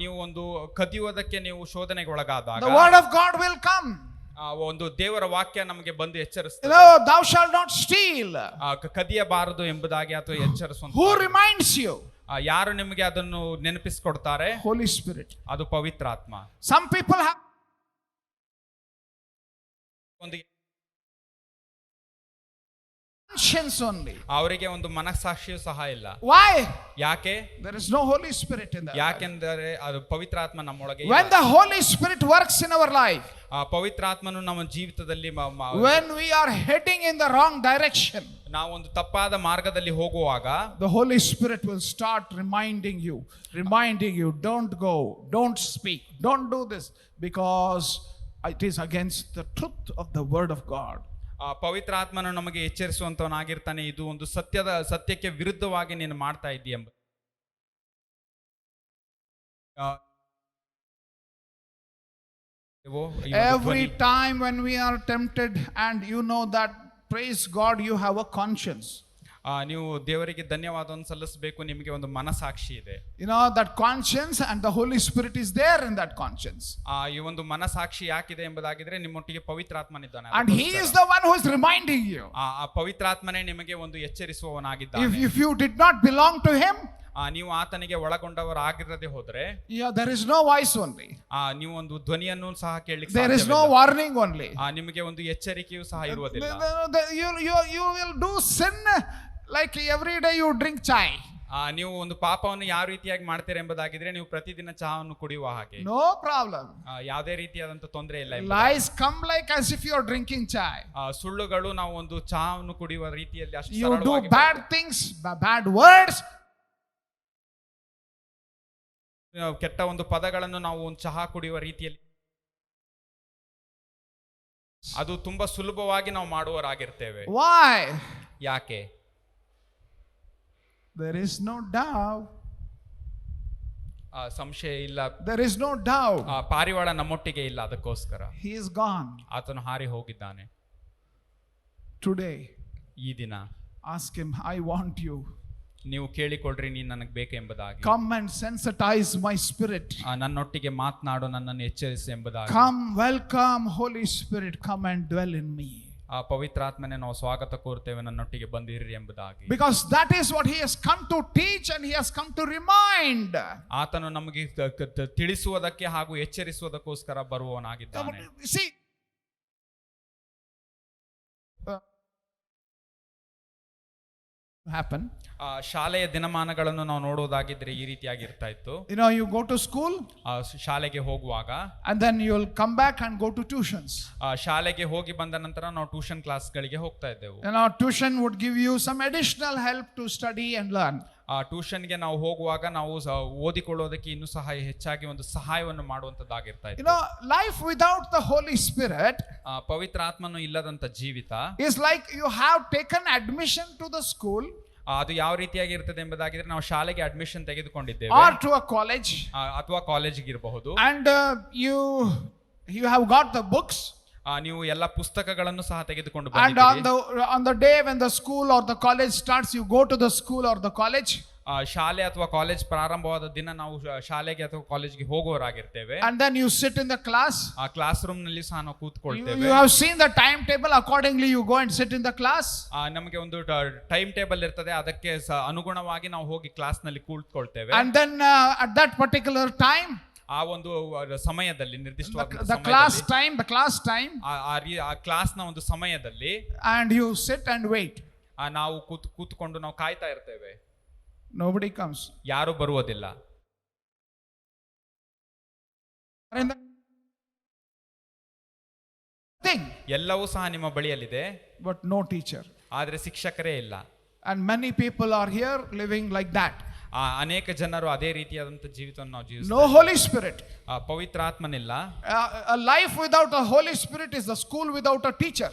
ನೀವು ಒಂದು ಕದಿಯುವುದಕ್ಕೆ ನೀವು ಶೋಧನೆಗೆ ಒಳಗಾದಾಗ the Word of God will come. ಒಂದು ದೇವರ ವಾಕ್ಯ ನಮಗೆ ಬಂದು ಎಚ್ಚರಿಸ್ತದೆ. Thou shalt not steal. ಕದಿಯಬಾರದು ಎಂಬುದಾಗಿ ಅಥವಾ ಎಚ್ಚರಿಸುವಂತ. Who reminds you? ಯಾರು ನಿಮಗೆ ಅದನ್ನು ನೆನಪಿಸಿಕೊಡ್ತಾರೆ? Holy Spirit. ಅದು ಪವಿತ್ರಾತ್ಮ. Some people have ಒಂದು conscience only. ಅವರಿಗೆ ಒಂದು ಮನಸ್ಸಾಕ್ಷಿಯೂ ಸಹ ಇಲ್ಲ. Why? ಯಾಕೆ? There is no Holy Spirit in that. ಯಾಕೆಂದರೆ ಅದು ಪವಿತ್ರಾತ್ಮ ನಮ್ಮೊಳಗೆ ಇಲ್ಲ. When the Holy Spirit works in our life, ಪವಿತ್ರಾತ್ಮನು ನಮ್ಮ ಜೀವಿತದಲ್ಲಿ when we are heading in the wrong direction, ನಾವು ಒಂದು ತಪ್ಪಾದ ಮಾರ್ಗದಲ್ಲಿ ಹೋಗುವಾಗ the Holy Spirit will start reminding you, don't go, don't speak, don't do this, because it is against the truth of the Word of God. ಪವಿತ್ರಾತ್ಮನು ನಮಗೆ ಎಚ್ಚರಿಸುವಂತವನಾಗಿರ್ತಾನೆ, ಇದು ಒಂದು ಸತ್ಯಕ್ಕೆ ವಿರುದ್ಧವಾಗಿ ನೀನು ಮಾಡ್ತಾ ಇದ್ದೀಯ ಎಂಬ. Every time when we are tempted, and you know that, praise God, you have a conscience. ನೀವು ದೇವರಿಗೆ ಧನ್ಯವಾದವನ್ನು ಸಲ್ಲಿಸಬೇಕು, ನಿಮಗೆ ಒಂದು ಮನಸಾಕ್ಷಿ ಇದೆ. That conscience, and the Holy Spirit is there in that conscience. ಈ ಒಂದು ಮನಸಾಕ್ಷಿ ಯಾಕಿದೆ ಎಂಬುದಾಗಿದ್ರೆ ನಿಮ್ಮೊಟ್ಟಿಗೆ ಪವಿತ್ರಾತ್ಮನಿದ್ದಾನೆ. And he is the one who is reminding you. ಆ ಪವಿತ್ರಾತ್ಮನೇ ನಿಮಗೆ ಒಂದು ಎಚ್ಚರಿಸುವವನಾಗಿದ್ದಾನೆ. If you did not belong to him, ನೀವು ಆತನಿಗೆ ಒಳಗೊಂಡವರಾಗಿರದೆ ಹೋದ್ರೆ, there is no voice only. ನೀವು ಒಂದು ಧ್ವನಿಯನ್ನು ಸಹ ಕೇಳಲಿಕ್ಕೆ there is no warning only. ನಿಮಗೆ ಒಂದು ಎಚ್ಚರಿಕೆಯೂ ಸಹ ಇರುವುದಿಲ್ಲ. You will do sin like every day you drink chai. ನೀವು ಒಂದು ಪಾಪವನ್ನು ಯಾವ ರೀತಿಯಾಗಿ ಮಾಡ್ತೀರಾ ಎಂಬುದಾಗಿದ್ರೆ, ನೀವು ಪ್ರತಿದಿನ ಚಹಾವನ್ನು ಕುಡಿಯುವ ಹಾಗೆ. No problem. ಯಾವುದೇ ರೀತಿಯಾದಂತ ತೊಂದರೆ ಇಲ್ಲ. Lies come like as if you are drinking chai. ಸುಳ್ಳುಗಳು ನಾವು ಒಂದು ಚಹಾವನ್ನು ಕುಡಿಯುವ ರೀತಿಯಲ್ಲಿ ಅಷ್ಟು you ಸರಳವಾಗಿ, do bad things, bad words, ಕೆಟ್ಟ ಒಂದು ಪದಗಳನ್ನು ನಾವು ಒಂದು ಚಹಾ ಕುಡಿಯುವ ರೀತಿಯಲ್ಲಿ ಅದು ತುಂಬಾ ಸುಲಭವಾಗಿ ನಾವು ಮಾಡುವವರಾಗಿರ್ತೇವೆ. Why? ಯಾಕೆ? There is no doubt. ಸಂಶಯ ಇಲ್ಲ. There is no doubt. ಪಾರಿವಾಳ ನಮ್ಮೊಟ್ಟಿಗೆ ಇಲ್ಲ, ಅದಕ್ಕೋಸ್ಕರ he is gone. ಆತನು ಹಾರಿ ಹೋಗಿದ್ದಾನೆ. Today, ಈ ದಿನ ask him, I want you. ನೀವು ಕೇಳಿಕೊಳ್ಳ್ರಿ, ನೀನು ನನಗೆ ಬೇಕೆಂಬುದಾಗಿ. Come and sensitize my spirit. ನನ್ನೊಟ್ಟಿಗೆ ಮಾತನಾಡು, ನನ್ನನ್ನು ಎಚ್ಚರಿಸು ಎಂಬುದಾಗಿ. Come, welcome Holy Spirit, come and dwell in me. ಪವಿತ್ರಾತ್ಮನೇ ನಾವು ಸ್ವಾಗತ ಕೋರ್ತೇವೆ, ನನ್ನೊಟ್ಟಿಗೆ ಬಂದಿರಿ ಎಂಬುದಾಗಿ. Because that is what he has come to teach, and he has come to remind. ಆತನು ನಮಗೆ ತಿಳಿಸುವುದಕ್ಕೆ ಹಾಗೂ ಎಚ್ಚರಿಸುವುದಕ್ಕೋಸ್ಕರ ಬರುವವನಾಗಿದ್ದಾನೆ. See, happen. ಶಾಲೆಯ ದಿನಮಾನಗಳನ್ನು ನಾವು ನೋಡುವುದಾಗಿದ್ರೆ ಈ ರೀತಿಯಾಗಿ ಇರ್ತಾ ಇತ್ತು. You go to school, ಶಾಲೆಗೆ ಹೋಗುವಾಗ, and then you will come back and go to tuitions. ಶಾಲೆಗೆ ಹೋಗಿ ಬಂದ ನಂತರ ನಾವು ಟ್ಯೂಷನ್ ಕ್ಲಾಸ್ಗಳಿಗೆ ಹೋಗ್ತಾ ಇದ್ದೆವು. Tuition would give you some additional help to study and learn. ಟ್ಯೂಷನ್ಗೆ ನಾವು ಹೋಗುವಾಗ ನಾವು ಓದಿಕೊಳ್ಳೋದಕ್ಕೆ ಇನ್ನೂ ಸಹ ಹೆಚ್ಚಾಗಿ ಒಂದು ಸಹಾಯವನ್ನು ಮಾಡುವಂತದ್ದಾಗಿರ್ತಾ ಇತ್ತು. Life without the Holy Spirit, ಪವಿತ್ರಾತ್ಮನು ಇಲ್ಲದಂತ ಜೀವಿತ is like you have taken admission to the school. ಅದು ಯಾವ ರೀತಿಯಾಗಿ ಇರ್ತದೆ ಎಂಬುದಾಗಿದ್ರೆ, ನಾವು ಶಾಲೆಗೆ ಅಡ್ಮಿಷನ್ ತೆಗೆದುಕೊಂಡಿದ್ದೇವೆ, or to a college, ಅಥವಾ ಕಾಲೇಜಿಗೆ ಇರಬಹುದು, and you have got the books, ನೀವು ಎಲ್ಲ ಪುಸ್ತಕಗಳನ್ನು ಸಹ ತೆಗೆದುಕೊಂಡು and ಬಂದಿದ್ದೀರಿ. on the day when the school or the college starts, you go to the school or the college. ಶಾಲೆ ಅಥವಾ ಕಾಲೇಜ್ ಪ್ರಾರಂಭವಾದ ದಿನ ನಾವು ಶಾಲೆಗೆ ಅಥವಾ ಕಾಲೇಜ್ಗೆ ಹೋಗುವವರಾಗಿರ್ತೇವೆ. And then you sit in the class. ಆ ಕ್ಲಾಸ್ ರೂಮ್ ನಲ್ಲಿ ಸಹ ನಾವು ಕೂತ್ಕೊಳ್ತೇವೆ. You have seen the timetable, accordingly you go and sit in the class. ನಮಗೆ ಒಂದು ಟೈಮ್ ಟೇಬಲ್ ಇರ್ತದೆ, ಅದಕ್ಕೆ ಅನುಗುಣವಾಗಿ ನಾವು ಹೋಗಿ ಕ್ಲಾಸ್ ನಲ್ಲಿ ಕೂತ್ಕೊಳ್ತೇವೆ. And then at that particular time, ಆ ಒಂದು ಸಮಯದಲ್ಲಿ ನಿರ್ದಿಷ್ಟವಾದ the class time, ಆ ಕ್ಲಾಸ್ ನ ಒಂದು ಸಮಯದಲ್ಲಿ and you sit and wait. ನಾವು ಕೂತ್ಕೊಂಡು ನಾವು ಕಾಯ್ತಾ ಇರ್ತೇವೆ. Nobody comes. ಯಾರು ಬರುವುದಿಲ್ಲ. ಎಲ್ಲವೂ ಸಹ ನಿಮ್ಮ ಬಳಿಯಲ್ಲಿದೆ, but no teacher. ಆದ್ರೆ ಶಿಕ್ಷಕರೇ ಇಲ್ಲ. And many people are here living like that. ಅನೇಕ ಜನರು ಅದೇ ರೀತಿಯಾದಂತ ಜೀವಿತವನ್ನು ನಾವು ಜೀವಿಸ್ತಾರೆ. No Holy Spirit. ಪವಿತ್ರಾತ್ಮನಿಲ್ಲ. A life without a Holy Spirit is a school without a teacher.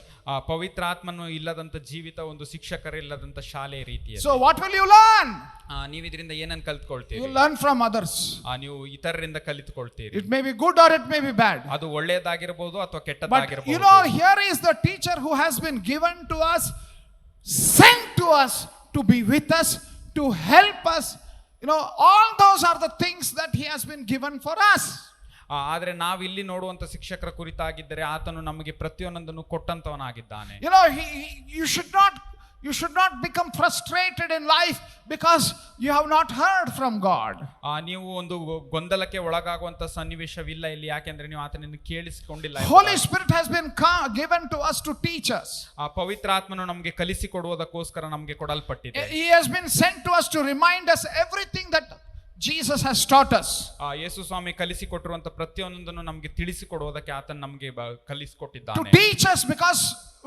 ಪವಿತ್ರಾತ್ಮನು ಇಲ್ಲದಂತ ಜೀವಿತ ಒಂದು ಶಿಕ್ಷಕರಿಲ್ಲದಂತ ಶಾಲೆ ರೀತಿಯ. So what will you learn? ನೀವು ಇದರಿಂದ ಏನನ್ನು ಕಲಿತುಕೊಳ್ತೀರಿ? You learn from others. ನೀವು ಇತರರಿಂದ ಕಲಿತುಕೊಳ್ತೀರಿ. It may be good or it may be bad. ಅದು ಒಳ್ಳೆಯದಾಗಿರಬಹುದು ಅಥವಾ ಕೆಟ್ಟದಾಗಿರಬಹುದು. But you know, here is the teacher who has been given to us, sent to us to be with us, to help us. You know, all those are the things that he has been given for us. ಆದ್ರೆ ನಾವು ಇಲ್ಲಿ ನೋಡುವಂತ ಶಿಕ್ಷಕರ ಕುರಿತಾಗಿದ್ದರೆ ಆತನು ನಮಗೆ ಪ್ರತಿಯೊಂದನ್ನು ಕೊಟ್ಟಂತವನಾಗಿದ್ದಾನೆ. You know, you should not become frustrated in life because you have not heard from God. ನೀವು ಒಂದು ಗೊಂದಲಕ್ಕೆ ಒಳಗಾಗುವಂತ ಸನ್ನಿವೇಶವಿಲ್ಲ ಇಲ್ಲಿ, ಯಾಕೆಂದ್ರೆ ನೀವು ಆತನನ್ನು ಕೇಳಿಸಿಕೊಂಡಿಲ್ಲ. Holy Spirit has been given to us to teach us. ಪವಿತ್ರಾತ್ಮನು ನಮಗೆ ಕಲಿಸಿಕೊಡುವುದಕ್ಕೋಸ್ಕರ ನಮಗೆ ಕೊಡಲ್ಪಟ್ಟಿದೆ. He has been sent to us to remind us everything that Jesus has taught us. ಯೇಸು ಸ್ವಾಮಿ ಕಲಿಸಿಕೊಟ್ಟಿರುವಂತ ಪ್ರತಿಯೊಂದನ್ನು ನಮಗೆ ತಿಳಿಸಿಕೊಡುವುದಕ್ಕೆ ಆತನು ನಮಗೆ ಕಲಿಸಿಕೊಟ್ಟಿದ್ದಾನೆ. To teach us because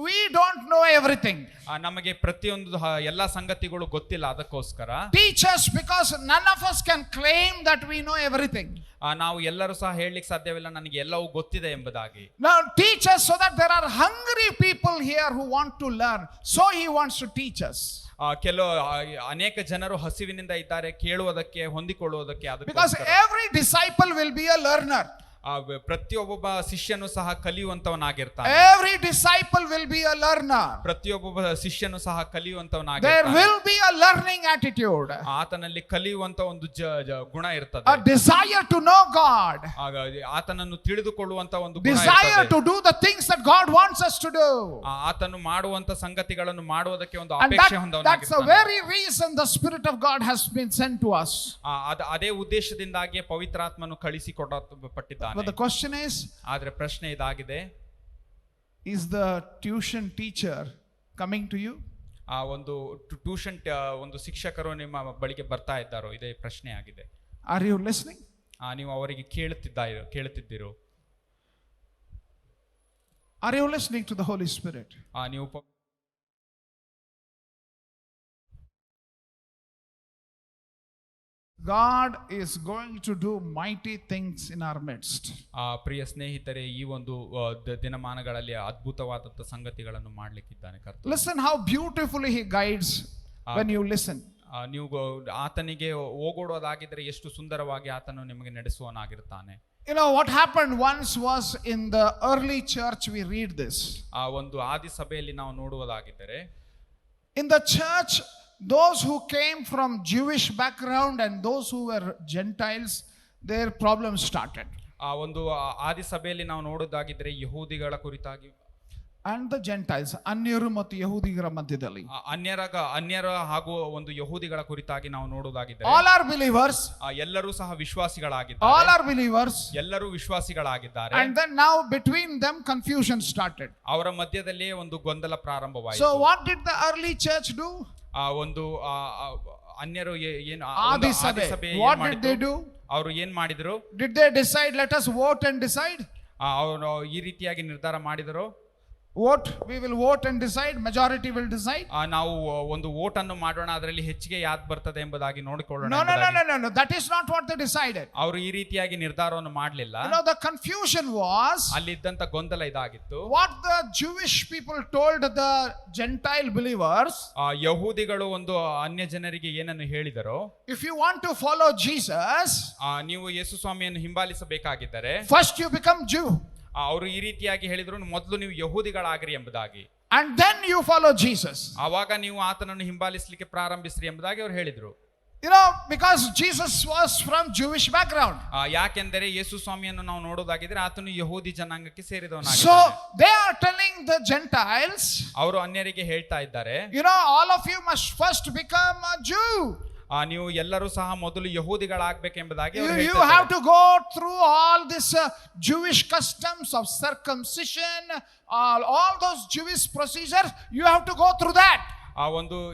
we don't know everything. ನಮಗೆ ಪ್ರತಿಯೊಂದು ಎಲ್ಲಾ ಸಂಗತಿಗಳು ಗೊತ್ತಿಲ್ಲ, ಅದಕ್ಕೋಸ್ಕರ. Teach us because none of us can claim that we know everything. ನಾವು ಎಲ್ಲರೂ ಸಹ ಹೇಳಲಿಕ್ಕೆ ಸಾಧ್ಯವಿಲ್ಲ ನನಗೆ ಎಲ್ಲವೂ ಗೊತ್ತಿದೆ ಎಂಬುದಾಗಿ. Now teach us so that there are hungry people here who want to learn. So he wants to teach us. ಅನೇಕ ಜನರು ಹಸಿವಿನಿಂದ ಇದ್ದಾರೆ, ಕೇಳುವುದಕ್ಕೆ ಹೊಂದಿಕೊಳ್ಳುವುದಕ್ಕೆ. Because every disciple will be a learner. ಪ್ರತಿಯೊಬ್ಬ ಶಿಷ್ಯನು ಸಹ ಕಲಿಯುವಂತವನಾಗಿರ್ತಾನೆ. Every disciple will be a learner. ಪ್ರತಿಯೊಬ್ಬ ಶಿಷ್ಯನು ಸಹ ಕಲಿಯುವಂತವನಾಗಿರ್ತಾನೆ. There will be a learning attitude. ಆತನಲ್ಲಿ ಕಲಿಯುವಂತ ಒಂದು ಗುಣ ಇರ್ತದೆ. A desire to know God. ಆತನನ್ನು ತಿಳಿದುಕೊಳ್ಳುವಂತ ಒಂದು ಗುಣ desire ಇರ್ತದೆ. to do the things that God wants us to do. ಆತನು ಮಾಡುವಂತ ಸಂಗತಿಗಳನ್ನು ಮಾಡುವುದಕ್ಕೆ ಒಂದು ಅಪೇಕ್ಷೆ ಹೊಂದವನಾಗಿರ್ತಾನೆ. That's the very reason the Spirit of God has been sent to us. ಅದೇ ಉದ್ದೇಶದಿಂದಾಗಿ ಪವಿತ್ರಾತ್ಮನು ಕಳಿಸಿಕೊಡಲ್ಪಟ್ಟಿದ್ದಾನೆ. But the question is, ಆದ್ರೆ ಪ್ರಶ್ನೆ ಇದಾಗಿದೆ, is the tuition teacher coming to you? ಒಂದು ಟ್ಯೂಷನ್ ಒಂದು ಶಿಕ್ಷಕರು ನಿಮ್ಮ ಬಳಿಗೆ ಬರ್ತಾ ಇದ್ದಾರೋ, ಇದೇ ಪ್ರಶ್ನೆ ಆಗಿದೆ. Are you listening? ನೀವು ಅವರಿಗೆ ಕೇಳುತ್ತಿದ್ದೀರೋ? Are you listening to the Holy Spirit? ನೀವು God is going to do mighty things in our midst. ಪ್ರಿಯ ಸ್ನೇಹಿತರೆ, ಈ ಒಂದು ದಿನಮಾನಗಳಲ್ಲಿ ಅದ್ಭುತವಾದಂತ ಸಂಗತಿಗಳನ್ನು ಮಾಡಲಿಕ್ಕಿದ್ದಾನೆ ಕರ್ತನು. Listen how beautifully he guides when you listen. ನೀವು ಆತನಿಗೆ ಹೋಗೋಡೋದಾಗಿದ್ರೆ ಎಷ್ಟು ಸುಂದರವಾಗಿ ಆತನು ನಿಮಗೆ ನಡೆಸುವನಾಗಿರ್ತಾನೆ. You know what happened once was in the early church, we read this. ಒಂದು ಆದಿ ಸಭೆಯಲ್ಲಿ ನಾವು ನೋಡುವುದಾಗಿದ್ದರೆ, in the church, those who came from Jewish background and those who were Gentiles, their problems started. ಒಂದು ಆದಿ ಸಭೆಯಲ್ಲಿ ನಾವು ನೋಡೋದಾಗಿದ್ರೆ ಯಹೂದಿಗಳ ಕುರಿತಾಗಿ and the Gentiles, ಅನ್ಯರು ಮತ್ತು ಯಹೂದಿಗರ ಮಧ್ಯದಲ್ಲಿ, ಅನ್ಯರ ಹಾಗೂ ಒಂದು ಯಹೂದಿಗಳ ಕುರಿತಾಗಿ ನಾವು ನೋಡೋದಾಗಿದ್ರೆ, all are believers, ಎಲ್ಲರೂ ಸಹ ವಿಶ್ವಾಸಿಗಳಾಗಿದ್ದಾರೆ. all are believers, ಎಲ್ಲರೂ ವಿಶ್ವಾಸಿಗಳಾಗಿದ್ದಾರೆ. and then now between them confusion started. ಅವರ ಮಧ್ಯದಲ್ಲಿ ಒಂದು ಗೊಂದಲ ಪ್ರಾರಂಭವಾಯಿತು. So what did the early church do? ಒಂದು ಅನ್ಯರು ಏನು ಆದಿ ಸಭೆ, what did they do? ಅವರು ಏನ್ ಮಾಡಿದ್ರು? Did they decide, let us vote and decide? ಅವರು ಈ ರೀತಿಯಾಗಿ ನಿರ್ಧಾರ ಮಾಡಿದರು. vote, we will vote and decide, majority will decide. ನಾವು ಒಂದು ವೋಟ್ ಅನ್ನು ಮಾಡೋಣ, ಅದರಲ್ಲಿ ಹೆಚ್ಚಿಗೆ ಯಾವುದು ಬರ್ತದೆ ಎಂಬುದಾಗಿ ನೋಡಿಕೊಳ್ಳೋಣ. No, that is not what they decided. ಅವರು ಈ ರೀತಿಯಾಗಿ ನಿರ್ಧಾರವನ್ನು ಮಾಡಲಿಲ್ಲ. You know, the confusion was, ಅಲ್ಲಿ ಇದ್ದಂತ ಗೊಂದಲ ಇದಾಗಿತ್ತು. what the Jewish people told the Gentile believers, ಯಹೂದಿಗಳು ಒಂದು ಅನ್ಯ ಜನರಿಗೆ ಏನನ್ನು ಹೇಳಿದರೋ, if you want to follow Jesus, ನೀವು ಯೇಸು ಸ್ವಾಮಿಯನ್ನು ಹಿಂಬಾಲಿಸಬೇಕಾಗಿದ್ದರೆ first you become Jew. ಅವರು ಈ ರೀತಿಯಾಗಿ ಹೇಳಿದ್ರು, ಮೊದಲು ನೀವು ಯಹೂದಿಗಳಾಗ್ರಿ ಎಂಬುದಾಗಿ, and then you follow Jesus. ಆವಾಗ ನೀವು ಆತನನ್ನು ಹಿಂಬಾಲಿಸಲಿಕ್ಕೆ ಪ್ರಾರಂಭಿಸ್ರಿ ಎಂಬುದಾಗಿ ಅವರು ಹೇಳಿದ್ರು. You know, because Jesus was from Jewish background. ಯಾಕೆಂದರೆ ಯೇಸು ಸ್ವಾಮಿಯನ್ನು ನಾವು ನೋಡೋದಾಗಿದ್ರೆ ಆತನು ಯಹೂದಿ ಜನಾಂಗಕ್ಕೆ So ಸೇರಿದವನಾಗಿದ್ದಾನೆ. they are telling the Gentiles, ಅವರು ಅನ್ಯರಿಗೆ ಹೇಳ್ತಾ ಇದ್ದಾರೆ, you know, all of you must first become a Jew. ನೀವು ಎಲ್ಲರೂ ಸಹ ಮೊದಲು ಯಹೂದಿಗಳಾಗಬೇಕೆಂಬುದಾಗಿ ಅವರು You ಹೇಳ್ತಾ have ಇದ್ದಾರೆ. to go through all this Jewish customs of circumcision, all those Jewish procedures. You have to go through that.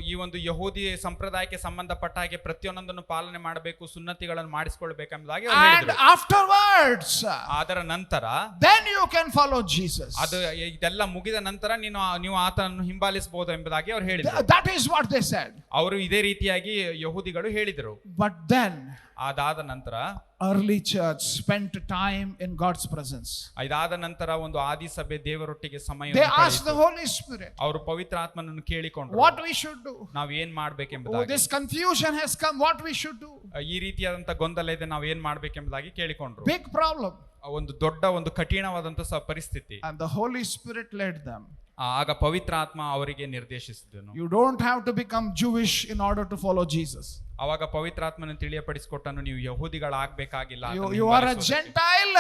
ಈ ಒಂದು ಯಹೂದಿ ಸಂಪ್ರದಾಯಕ್ಕೆ ಸಂಬಂಧಪಟ್ಟ ಹಾಗೆ ಪ್ರತಿಯೊಂದನ್ನು ಪಾಲನೆ ಮಾಡಬೇಕು, ಸುನ್ನತಿಗಳನ್ನು ಮಾಡಿಸಿಕೊಳ್ಬೇಕೆಂಬುದಾಗಿ ಅವರು And ಹೇಳಿದರು. afterwards, ಅದರ ನಂತರ then you can follow Jesus. ಅದು ಇದೆಲ್ಲ ಮುಗಿದ ನಂತರ ನೀವು ಆತನನ್ನು ಹಿಂಬಾಲಿಸಬಹುದು ಎಂಬುದಾಗಿ ಅವರು ಹೇಳಿದರು. That is what they said. ಅವರು ಇದೇ ರೀತಿಯಾಗಿ ಯಹೂದಿಗಳು ಹೇಳಿದರು. But then ಅದಾದ ನಂತರ early church spent time in God's presence. ಇದಾದ ನಂತರ ಒಂದು ಆದಿ ಸಭೆ ದೇವರೊಟ್ಟಿಗೆ ಸಮಯ They asked the Holy Spirit, ಅವರು ಪವಿತ್ರ ಆತ್ಮನನ್ನು ಕೇಳಿಕೊಂಡ್ರು, what we should do. ನಾವ್ ಏನ್ Oh, ಮಾಡ್ಬೇಕೆಂಬುದಾಗಿ. this confusion has come, what we should do. ಈ ರೀತಿಯಾದಂತ ಗೊಂದಲ ಇದೆ, ನಾವ್ ಏನ್ ಮಾಡ್ಬೇಕೆಂಬುದಾಗಿ ಕೇಳಿಕೊಂಡ್ರು. Big problem. ಒಂದು ದೊಡ್ಡ ಒಂದು ಕಠಿಣವಾದಂತ ಪರಿಸ್ಥಿತಿ. And the Holy Spirit led them. ಆಗ ಪವಿತ್ರ ಆತ್ಮ ಅವರಿಗೆ ನಿರ್ದೇಶಿಸಿದನು. You don't have to become Jewish in order to follow Jesus. ಅವಾಗ ಪವಿತ್ರ ಆತ್ಮನ ತಿಳಿಯಪಡಿಸಿಕೊಟ್ಟನು, ನೀವು ಯಹೂದಿಗಳಾಗಬೇಕಾಗಿಲ್ಲ, You are a Gentile.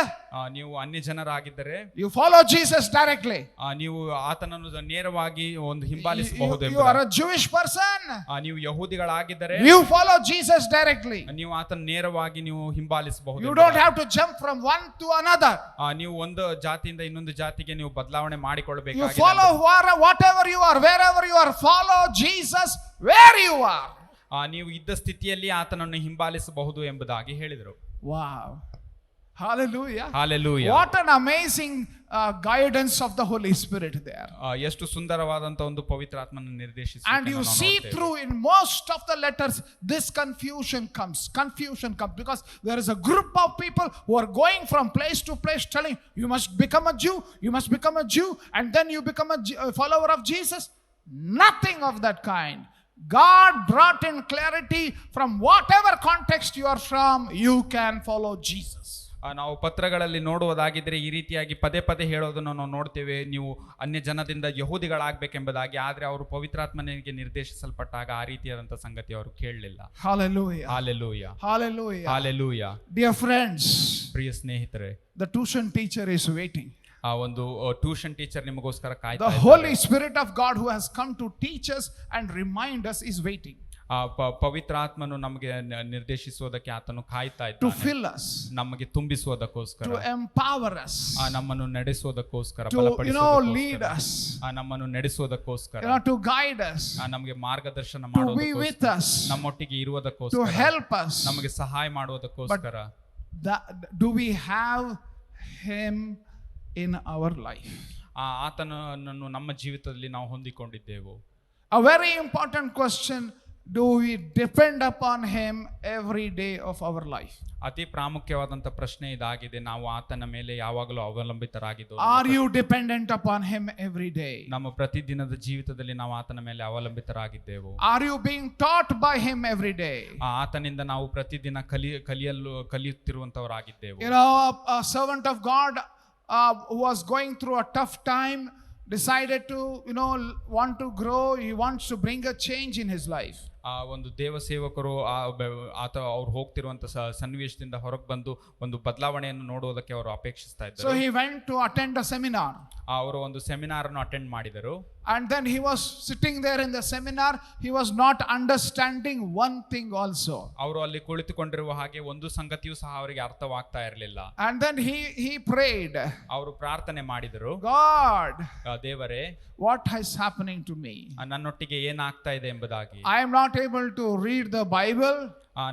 ನೀವು ಅನ್ಯ ಜನರಾಗಿದ್ದರೆ You follow Jesus directly. ನೀವು ಆತನನ್ನು ನೇರವಾಗಿ ಒಂದು ಹಿಂಬಾಲಿಸಬಹುದು. You are a Jewish person. ನೀವು ಯಹೂದಿಗಳಾಗಿದ್ದರೆ You follow Jesus directly. ನೀವು ಆತನ ನೇರವಾಗಿ ನೀವು ಹಿಂಬಾಲಿಸಬಹುದು. You don't have to jump from one to another. ನೀವು ಒಂದು ಜಾತಿಯಿಂದ ಇನ್ನೊಂದು ಜಾತಿಗೆ ನೀವು ಬದಲಾವಣೆ You ಮಾಡಿಕೊಳ್ಳಬೇಕಾಗಿಲ್ಲ. follow whatever you are, wherever you are, follow Jesus where you are. ನೀವು ಇದ್ದ ಸ್ಥಿತಿಯಲ್ಲಿ ಆತನನ್ನು ಹಿಂಬಾಲಿಸಬಹುದು ಎಂಬುದಾಗಿ ಹೇಳಿದರು. Wow. Hallelujah. Hallelujah. What an amazing guidance of the Holy Spirit there. ಎಷ್ಟು ಸುಂದರವಾದಂತ ಒಂದು ಪವಿತ್ರಾತ್ಮನ ನಿರ್ದೇಶಿಸಿ. And you see through in most of the letters this confusion comes because there is a group of people who are going from place to place telling you must become a Jew, you must become a Jew, and then you become a follower of Jesus. Nothing of that kind. God brought in clarity from whatever context you are from, you can follow Jesus. ನಾವು ಪತ್ರಗಳಲ್ಲಿ ನೋಡುವುದಾಗಿದ್ರೆ ಈ ರೀತಿಯಾಗಿ ಪದೇ ಪದೇ ಹೇಳೋದನ್ನು ನಾವು ನೋಡ್ತೇವೆ, ನೀವು ಅನ್ಯ ಜನದಿಂದ ಯಹೂದಿಗಳಾಗಬೇಕೆಂಬುದಾಗಿ. ಆದ್ರೆ ಅವರು ಪವಿತ್ರಾತ್ಮನಿಗೆ ನಿರ್ದೇಶಿಸಲ್ಪಟ್ಟಾಗ ಆ ರೀತಿಯಾದಂತ ಸಂಗತಿ ಅವರು ಕೇಳಲಿಲ್ಲ. Hallelujah. Hallelujah. Hallelujah. Hallelujah. Dear friends, ಪ್ರಿಯ ಸ್ನೇಹಿತರೆ, the tuition teacher is waiting. ಒಂದು ಟ್ಯೂಷನ್ ಟೀಚರ್ ನಿಮಗೋಸ್ಕರ ಕಾಯ್ತಾ The ಇದ್ದಾರೆ. Holy Spirit of God who has come to teach us and remind us is waiting. ಪವಿತ್ರ ಆತ್ಮನು ನಮಗೆ ನಿರ್ದೇಶಿಸುವುದಕ್ಕೆ ಆತನು ಕಾಯ್ತಾ To ಇದ್ದಾನೆ. fill us, ನಮಗೆ ತುಂಬಿಸುವುದಕ್ಕೋಸ್ಕರ, to empower us, ನಮ್ಮನ್ನು ನಡೆಸುವುದಕ್ಕೋಸ್ಕರ, to lead us, ನಮ್ಮನ್ನು ನಡೆಸುವುದಕ್ಕೋಸ್ಕರ, to guide us, ನಮಗೆ ಮಾರ್ಗದರ್ಶನ to be with ಮಾಡುವುದಕ್ಕೋಸ್ಕರ, us, ನಮ್ಮೊಟ್ಟಿಗೆ to ಇರುವುದಕ್ಕೋಸ್ಕರ, help us. ನಮಗೆ ಸಹಾಯ ಮಾಡುವುದಕ್ಕೋಸ್ಕರ. Do we have Him in our life? ಆತನನ್ನು ನಮ್ಮ ಜೀವಿತದಲ್ಲಿ ನಾವು ಹೊಂದಿಕೊಂಡಿದ್ದೆವು. A very important question. Do we depend upon Him every day of our life? ಅತಿ ಪ್ರಾಮುಖ್ಯವಾದಂತ ಪ್ರಶ್ನೆ ಇದಾಗಿದೆ. ನಾವು ಆತನ ಮೇಲೆ ಯಾವಾಗಲೂ ಅವಲಂಬಿತರಾಗಿದ್ದು. Are you dependent upon Him every day? ನಮ್ಮ ಪ್ರತಿದಿನದ ಜೀವಿತದಲ್ಲಿ ನಾವು ಆತನ ಮೇಲೆ ಅವಲಂಬಿತರಾಗಿದ್ದೆವು. Are you being taught by Him every day? ಆತನಿಂದ ನಾವು ಪ್ರತಿದಿನ ಕಲಿಯುತ್ತಿರುವಂತವರಾಗಿದ್ದೆವು. You know, a servant of God who was going through a tough time decided to, want to grow. He wants to bring a change in his life. ಒಂದು ದೇವ ಸೇವಕರು ಅವ್ರು ಹೋಗ್ತಿರುವಂತ ಸನ್ನಿವೇಶದಿಂದ ಹೊರಗೆ ಬಂದು ಒಂದು ಬದಲಾವಣೆಯನ್ನು ನೋಡುವುದಕ್ಕೆ ಅವರು ಅಪೇಕ್ಷಿಸ್ತಾ ಇದ್ದರು. So he went to attend a seminar. ಅವರು ಒಂದು ಸೆಮಿನಾರ್ ಅನ್ನು ಅಟೆಂಡ್ ಮಾಡಿದರು. And then he was sitting there in the seminar. He was not understanding one thing also. ಅವರು ಅಲ್ಲಿ ಕುಳಿತುಕೊಂಡಿರುವ ಹಾಗೆ ಒಂದು ಸಂಗತಿಯೂ ಸಹ ಅವರಿಗೆ ಅರ್ಥವಾಗ್ತಾ ಇರಲಿಲ್ಲ. And then he prayed. ಅವರು ಪ್ರಾರ್ಥನೆ ಮಾಡಿದರು, God, ದೇವರೇ, what is happening to me? ನನ್ನೊಟ್ಟಿಗೆ ಏನಾಗ್ತಾ ಇದೆ ಎಂಬುದಾಗಿ. I am not able to read the Bible.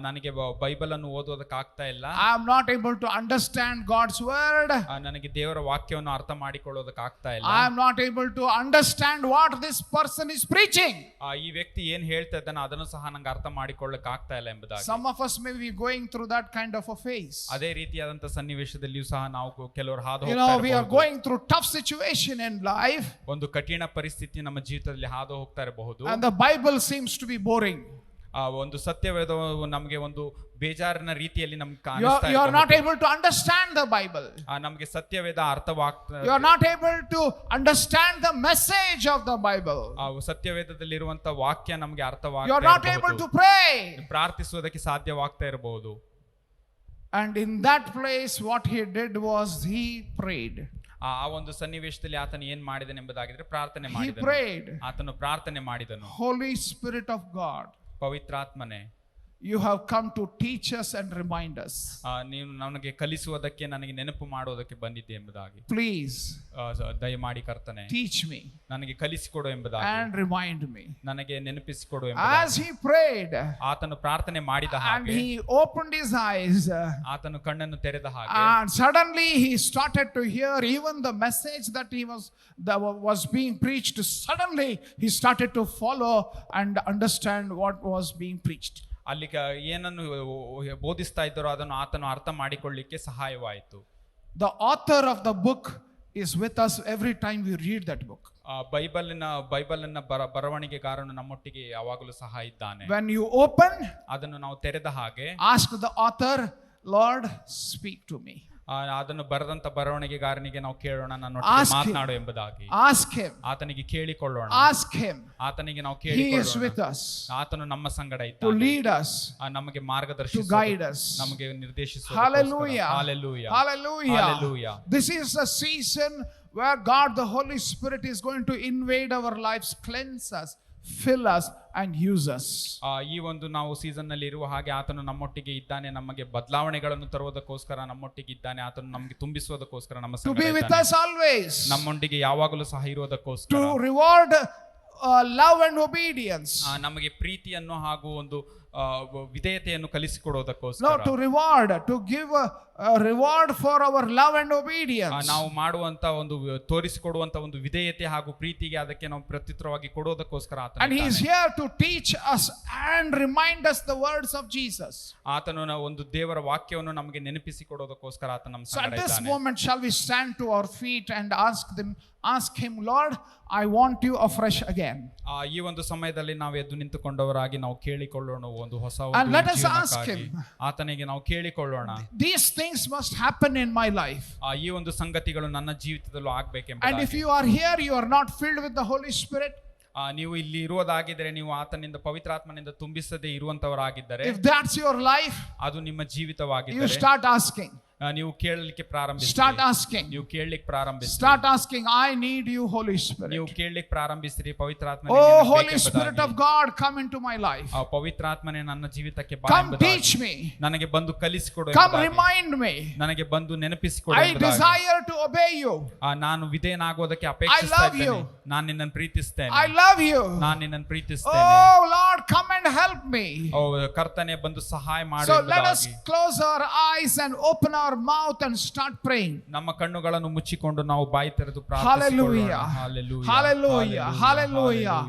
ನನಗೆ ಬೈಬಲ್ ಅನ್ನು ಓದೋದಕ್ಕಾಗ್ತಾ ಇಲ್ಲ. I am not able to understand God's word. ನನಗೆ ದೇವರ ವಾಕ್ಯವನ್ನು ಅರ್ಥ ಮಾಡಿಕೊಳ್ಳೋದಕ್ಕಾಗ್ತಾ ಇಲ್ಲ. I am not able to understand what this person is preaching. ಈ ವ್ಯಕ್ತಿ ಏನ್ ಹೇಳ್ತಾ ಇದ್ದಾನೆ ಅದನ್ನು ಸಹ ನಂಗೆ ಅರ್ಥ ಮಾಡಿಕೊಳ್ಳಕ್ಕೆ ಆಗ್ತಾ ಇಲ್ಲ ಎಂಬುದಾಗಿ. Some of us may be going through that kind of a phase. ಅದೇ ರೀತಿಯಾದಂತ ಸನ್ನಿವೇಶದಲ್ಲಿಯೂ ಸಹ ನಾವು ಕೆಲವರು ಹಾದು ಹೋಗ್ತಾ ಇರಬಹುದು. We are going through tough situation in life. ಒಂದು ಕಠಿಣ ಪರಿಸ್ಥಿತಿ ನಮ್ಮ ಜೀವಿತದಲ್ಲಿ ಹಾದು ಹೋಗ್ತಾ ಇರಬಹುದು. And the Bible seems to be boring. ಆ ಒಂದು ಸತ್ಯವೇದವು ನಮಗೆ ಒಂದು ಬೇಜಾರಿನ ರೀತಿಯಲ್ಲಿ ನಮ್ಗೆ You are not able to understand the Bible. ನಮಗೆ ಸತ್ಯವೇದ ಅರ್ಥವಾಗ್ತದೆ. You are not able to understand the message of the Bible. ಆ ಸತ್ಯವೇದದಲ್ಲಿರುವಂತ ವಾಕ್ಯ ನಮಗೆ You ಅರ್ಥವಾಗ್ತಾ are not able ಇರಬಹುದು. to pray. ಪ್ರಾರ್ಥಿಸುವುದಕ್ಕೆ ಸಾಧ್ಯವಾಗ್ತಾ ಇರಬಹುದು. And in that place, what he did was he prayed. ಆ ಒಂದು ಸನ್ನಿವೇಶದಲ್ಲಿ ಆತನು ಏನ್ ಮಾಡಿದನು ಎಂಬುದಾಗಿದ್ರೆ ಪ್ರಾರ್ಥನೆ He ಮಾಡಿದನು. prayed. ಆತನು ಪ್ರಾರ್ಥನೆ ಮಾಡಿದನು. Holy Spirit of God, ಪವಿತ್ರಾತ್ಮನೇ, you have come to teach us and remind us. ನೀನು ನನಗೆ ಕಲಿಸುವುದಕ್ಕೆ, ನನಗೆ ನೆನಪು ಮಾಡುವುದಕ್ಕೆ ಬಂದಿದ್ದೆ ಎಂಬುದಾಗಿ. Please ದಯಮಾಡಿ ಕರ್ತನೆ, teach me ನನಗೆ ಕಲಿಸಿಕೊಡು ಎಂಬುದಾಗಿ, and remind me. ನನಗೆ ನೆನಪಿಸಿಕೊಡು As ಎಂಬುದಾಗಿ. he prayed ಆತನು ಪ್ರಾರ್ಥನೆ ಮಾಡಿದ and ಹಾಗೆ, he opened his eyes, ಆತನು ಕಣ್ಣನ್ನು ತೆರೆದ ಹಾಗೆ, and suddenly he started to hear even the message that was being preached. Suddenly he started to follow and understand what was being preached. ಅಲ್ಲಿ ಏನನ್ನು ಬೋಧಿಸ್ತಾ ಇದ್ದಾರೋ ಅದನ್ನು ಆತನು ಅರ್ಥ ಮಾಡಿಕೊಳ್ಳಿಕ್ಕೆ ಸಹಾಯವಾಯಿತು. The author of the book is with us every time we read that book. ಬೈಬಲ್ನ ಬರವಣಿಗೆಗಾರನು ನಮ್ಮೊಟ್ಟಿಗೆ ಯಾವಾಗಲೂ ಸಹ ಇದ್ದಾನೆ. When you open, ಅದನ್ನು ನಾವು ತೆರೆದ ಹಾಗೆ, ask the author, Lord, speak to me. ಅದನ್ನು ಬರೆದಂತ ಬರವಣಿಗೆಗಾರನಿಗೆ ನಾವು ಕೇಳೋಣ, Ask ನನ್ನೊಟ್ಟಿಗೆ him. ಮಾತನಾಡು ಎಂಬುದಾಗಿ. Ask him. ಆತನಿಗೆ ಕೇಳಿಕೊಳ್ಳೋಣ. Ask him. ಆತನಿಗೆ ನಾವು He is ಕೇಳಿಕೊಳ್ಳೋಣ. with us ಆತನು ನಮ್ಮ ಸಂಗಡ to ಇದ್ದಾನೆ, lead us, ನಮಗೆ to ಮಾರ್ಗದರ್ಶಿಸುವ, guide us. ನಮಗೆ ನಿರ್ದೇಶಿಸುವ. Hallelujah. Hallelujah. Hallelujah. Hallelujah. This is a season where God, the Holy Spirit, is going to invade our lives, cleanse us, fill us, and use us. ಈ ಒಂದು ನಾವು season ನಲ್ಲಿ ಇರುವ ಹಾಗೆ ಆತನು ನಮ್ಮೊಟ್ಟಿಗೆ ಇದ್ದಾನೆ, ನಮಗೆ ಬದಲಾವಣೆಗಳನ್ನು ತರುವುದಕ್ಕೋಸ್ಕರ ನಮ್ಮೊಟ್ಟಿಗೆ ಇದ್ದಾನೆ, ಆತನು ನಮಗೆ ತುಂಬಿಸುವುದಕ್ಕೋಸ್ಕರ ನಮ್ಮ To ಸಂಗಡ be with ಇದ್ದಾನೆ. us always. ನಮ್ಮೊಂದಿಗೆ ಯಾವಾಗಲೂ ಸಹ ಇರುವುದಕ್ಕೋಸ್ಕರ, To reward love and obedience. ನಮಗೆ ಪ್ರೀತಿಯನ್ನು ಹಾಗೂ ಒಂದು ವಿಧೇಯತೆಯನ್ನು ಕಲಿಸಿಕೊಡೋದಕ್ಕೋಸ್ಕರ, No, to reward, to give a reward for our love and obedience. ನಾವು ಮಾಡುವಂತ ಒಂದು ತೋರಿಸಿಕೊಡುವಂತ ಒಂದು ವಿಧೇಯತೆ ಹಾಗೂ ಪ್ರೀತಿಗೆ ಅದಕ್ಕೆ ನಾವು ಪ್ರತ್ಯುತ್ತರವಾಗಿ ಕೊಡೋದಕ್ಕೋಸ್ಕರ ಆತನು And he is ಇದ್ದಾನೆ. here to teach us and remind us the words of Jesus. ಆತನು ಒಂದು ದೇವರ ವಾಕ್ಯವನ್ನು ನಮಗೆ ನೆನಪಿಸಿ ಕೊಡೋದಕ್ಕೋಸ್ಕರ ಆತನು ನಮ್ಮ So at ಸಂಗಡ this ಇದ್ದಾನೆ. moment, shall we stand to our feet and ask him, Lord, I want you afresh again. ಈ ಒಂದು ಸಮಯದಲ್ಲಿ ನಾವು ಎದ್ದು ನಿಂತುಕೊಂಡವರಾಗಿ ನಾವು ಕೇಳಿಕೊಳ್ಳೋಣ, ಒಂದು ಹೊಸ And let us ask ಜೀವನಕ್ಕಾಗಿ him. ಆತನಿಗೆ ನಾವು ಕೇಳಿಕೊಳ್ಳೋಣ. These things must happen in my life. ಈ ಒಂದು ಸಂಗತಿಗಳು ನನ್ನ ಜೀವಿತದಲ್ಲೂ And if ಆಗ್ಬೇಕೆಂಬುದಾಗಿ. you are here, you are not filled with the Holy Spirit. ನೀವು ಇಲ್ಲಿ ಇರುವುದಾಗಿದ್ದರೆ, ನೀವು ಆತನಿಂದ ಪವಿತ್ರಾತ್ಮನಿಂದ ತುಂಬಿಸದೇ ಇರುವಂತವರಾಗಿದ್ದರೆ, If that's your life, ಅದು ನಿಮ್ಮ you ಜೀವಿತವಾಗಿದ್ದರೆ, start asking. ನೀವು ಕೇಳಲಿಕ್ಕೆ ಪ್ರಾರಂಭಿಸಿ. Start asking. ನೀವು ಕೇಳಲಿಕ್ಕೆ ಪ್ರಾರಂಭಿಸಿ. Start asking, I need you, Holy Spirit. ನೀವು ಕೇಳಲಿಕ್ಕೆ ಪ್ರಾರಂಭಿಸಿರಿ, ಪವಿತ್ರಾತ್ಮನೇ Oh, ನಿನ್ನನ್ನು Holy ಬೇಕೆಂಬುದಾಗಿ. Spirit of God, come into my life. ಪವಿತ್ರಾತ್ಮನೇ ನನ್ನ ಜೀವಿತಕ್ಕೆ ಬಾ Come ಎಂಬುದಾಗಿ. teach me. ನನಗೆ ಬಂದು ಕಲಿಸಿಕೊಡು Come ಎಂಬುದಾಗಿ. remind me. ನನಗೆ ಬಂದು ನೆನಪಿಸಿಕೊಡು I ಎಂಬುದಾಗಿ. desire to obey you. ನಾನು ವಿಧೇಯನಾಗುವುದಕ್ಕೆ ಅಪೇಕ್ಷಿಸ್ತಾ I love you. ಇದ್ದೇನೆ. ನಾನು ನಿನ್ನನ್ನು ಪ್ರೀತಿಸ್ತೇನೆ. I love you. ನಾನು ನಿನ್ನನ್ನು ಪ್ರೀತಿಸ್ತೇನೆ. Oh, Lord, come and help me. ಓ ಕರ್ತನೇ, ಬಂದು ಸಹಾಯ ಮಾಡು So let us ಎಂಬುದಾಗಿ. close our eyes and open our mouth and start praying. ನಮ್ಮ ಕಣ್ಣುಗಳನ್ನು ಮುಚ್ಚಿಕೊಂಡು ನಾವು ಬಾಯಿ ತೆರೆದು ಪ್ರಾರ್ಥಿಸಿಕೊಳ್ಳೋಣ. Hallelujah. Hallelujah. Hallelujah. Hallelujah.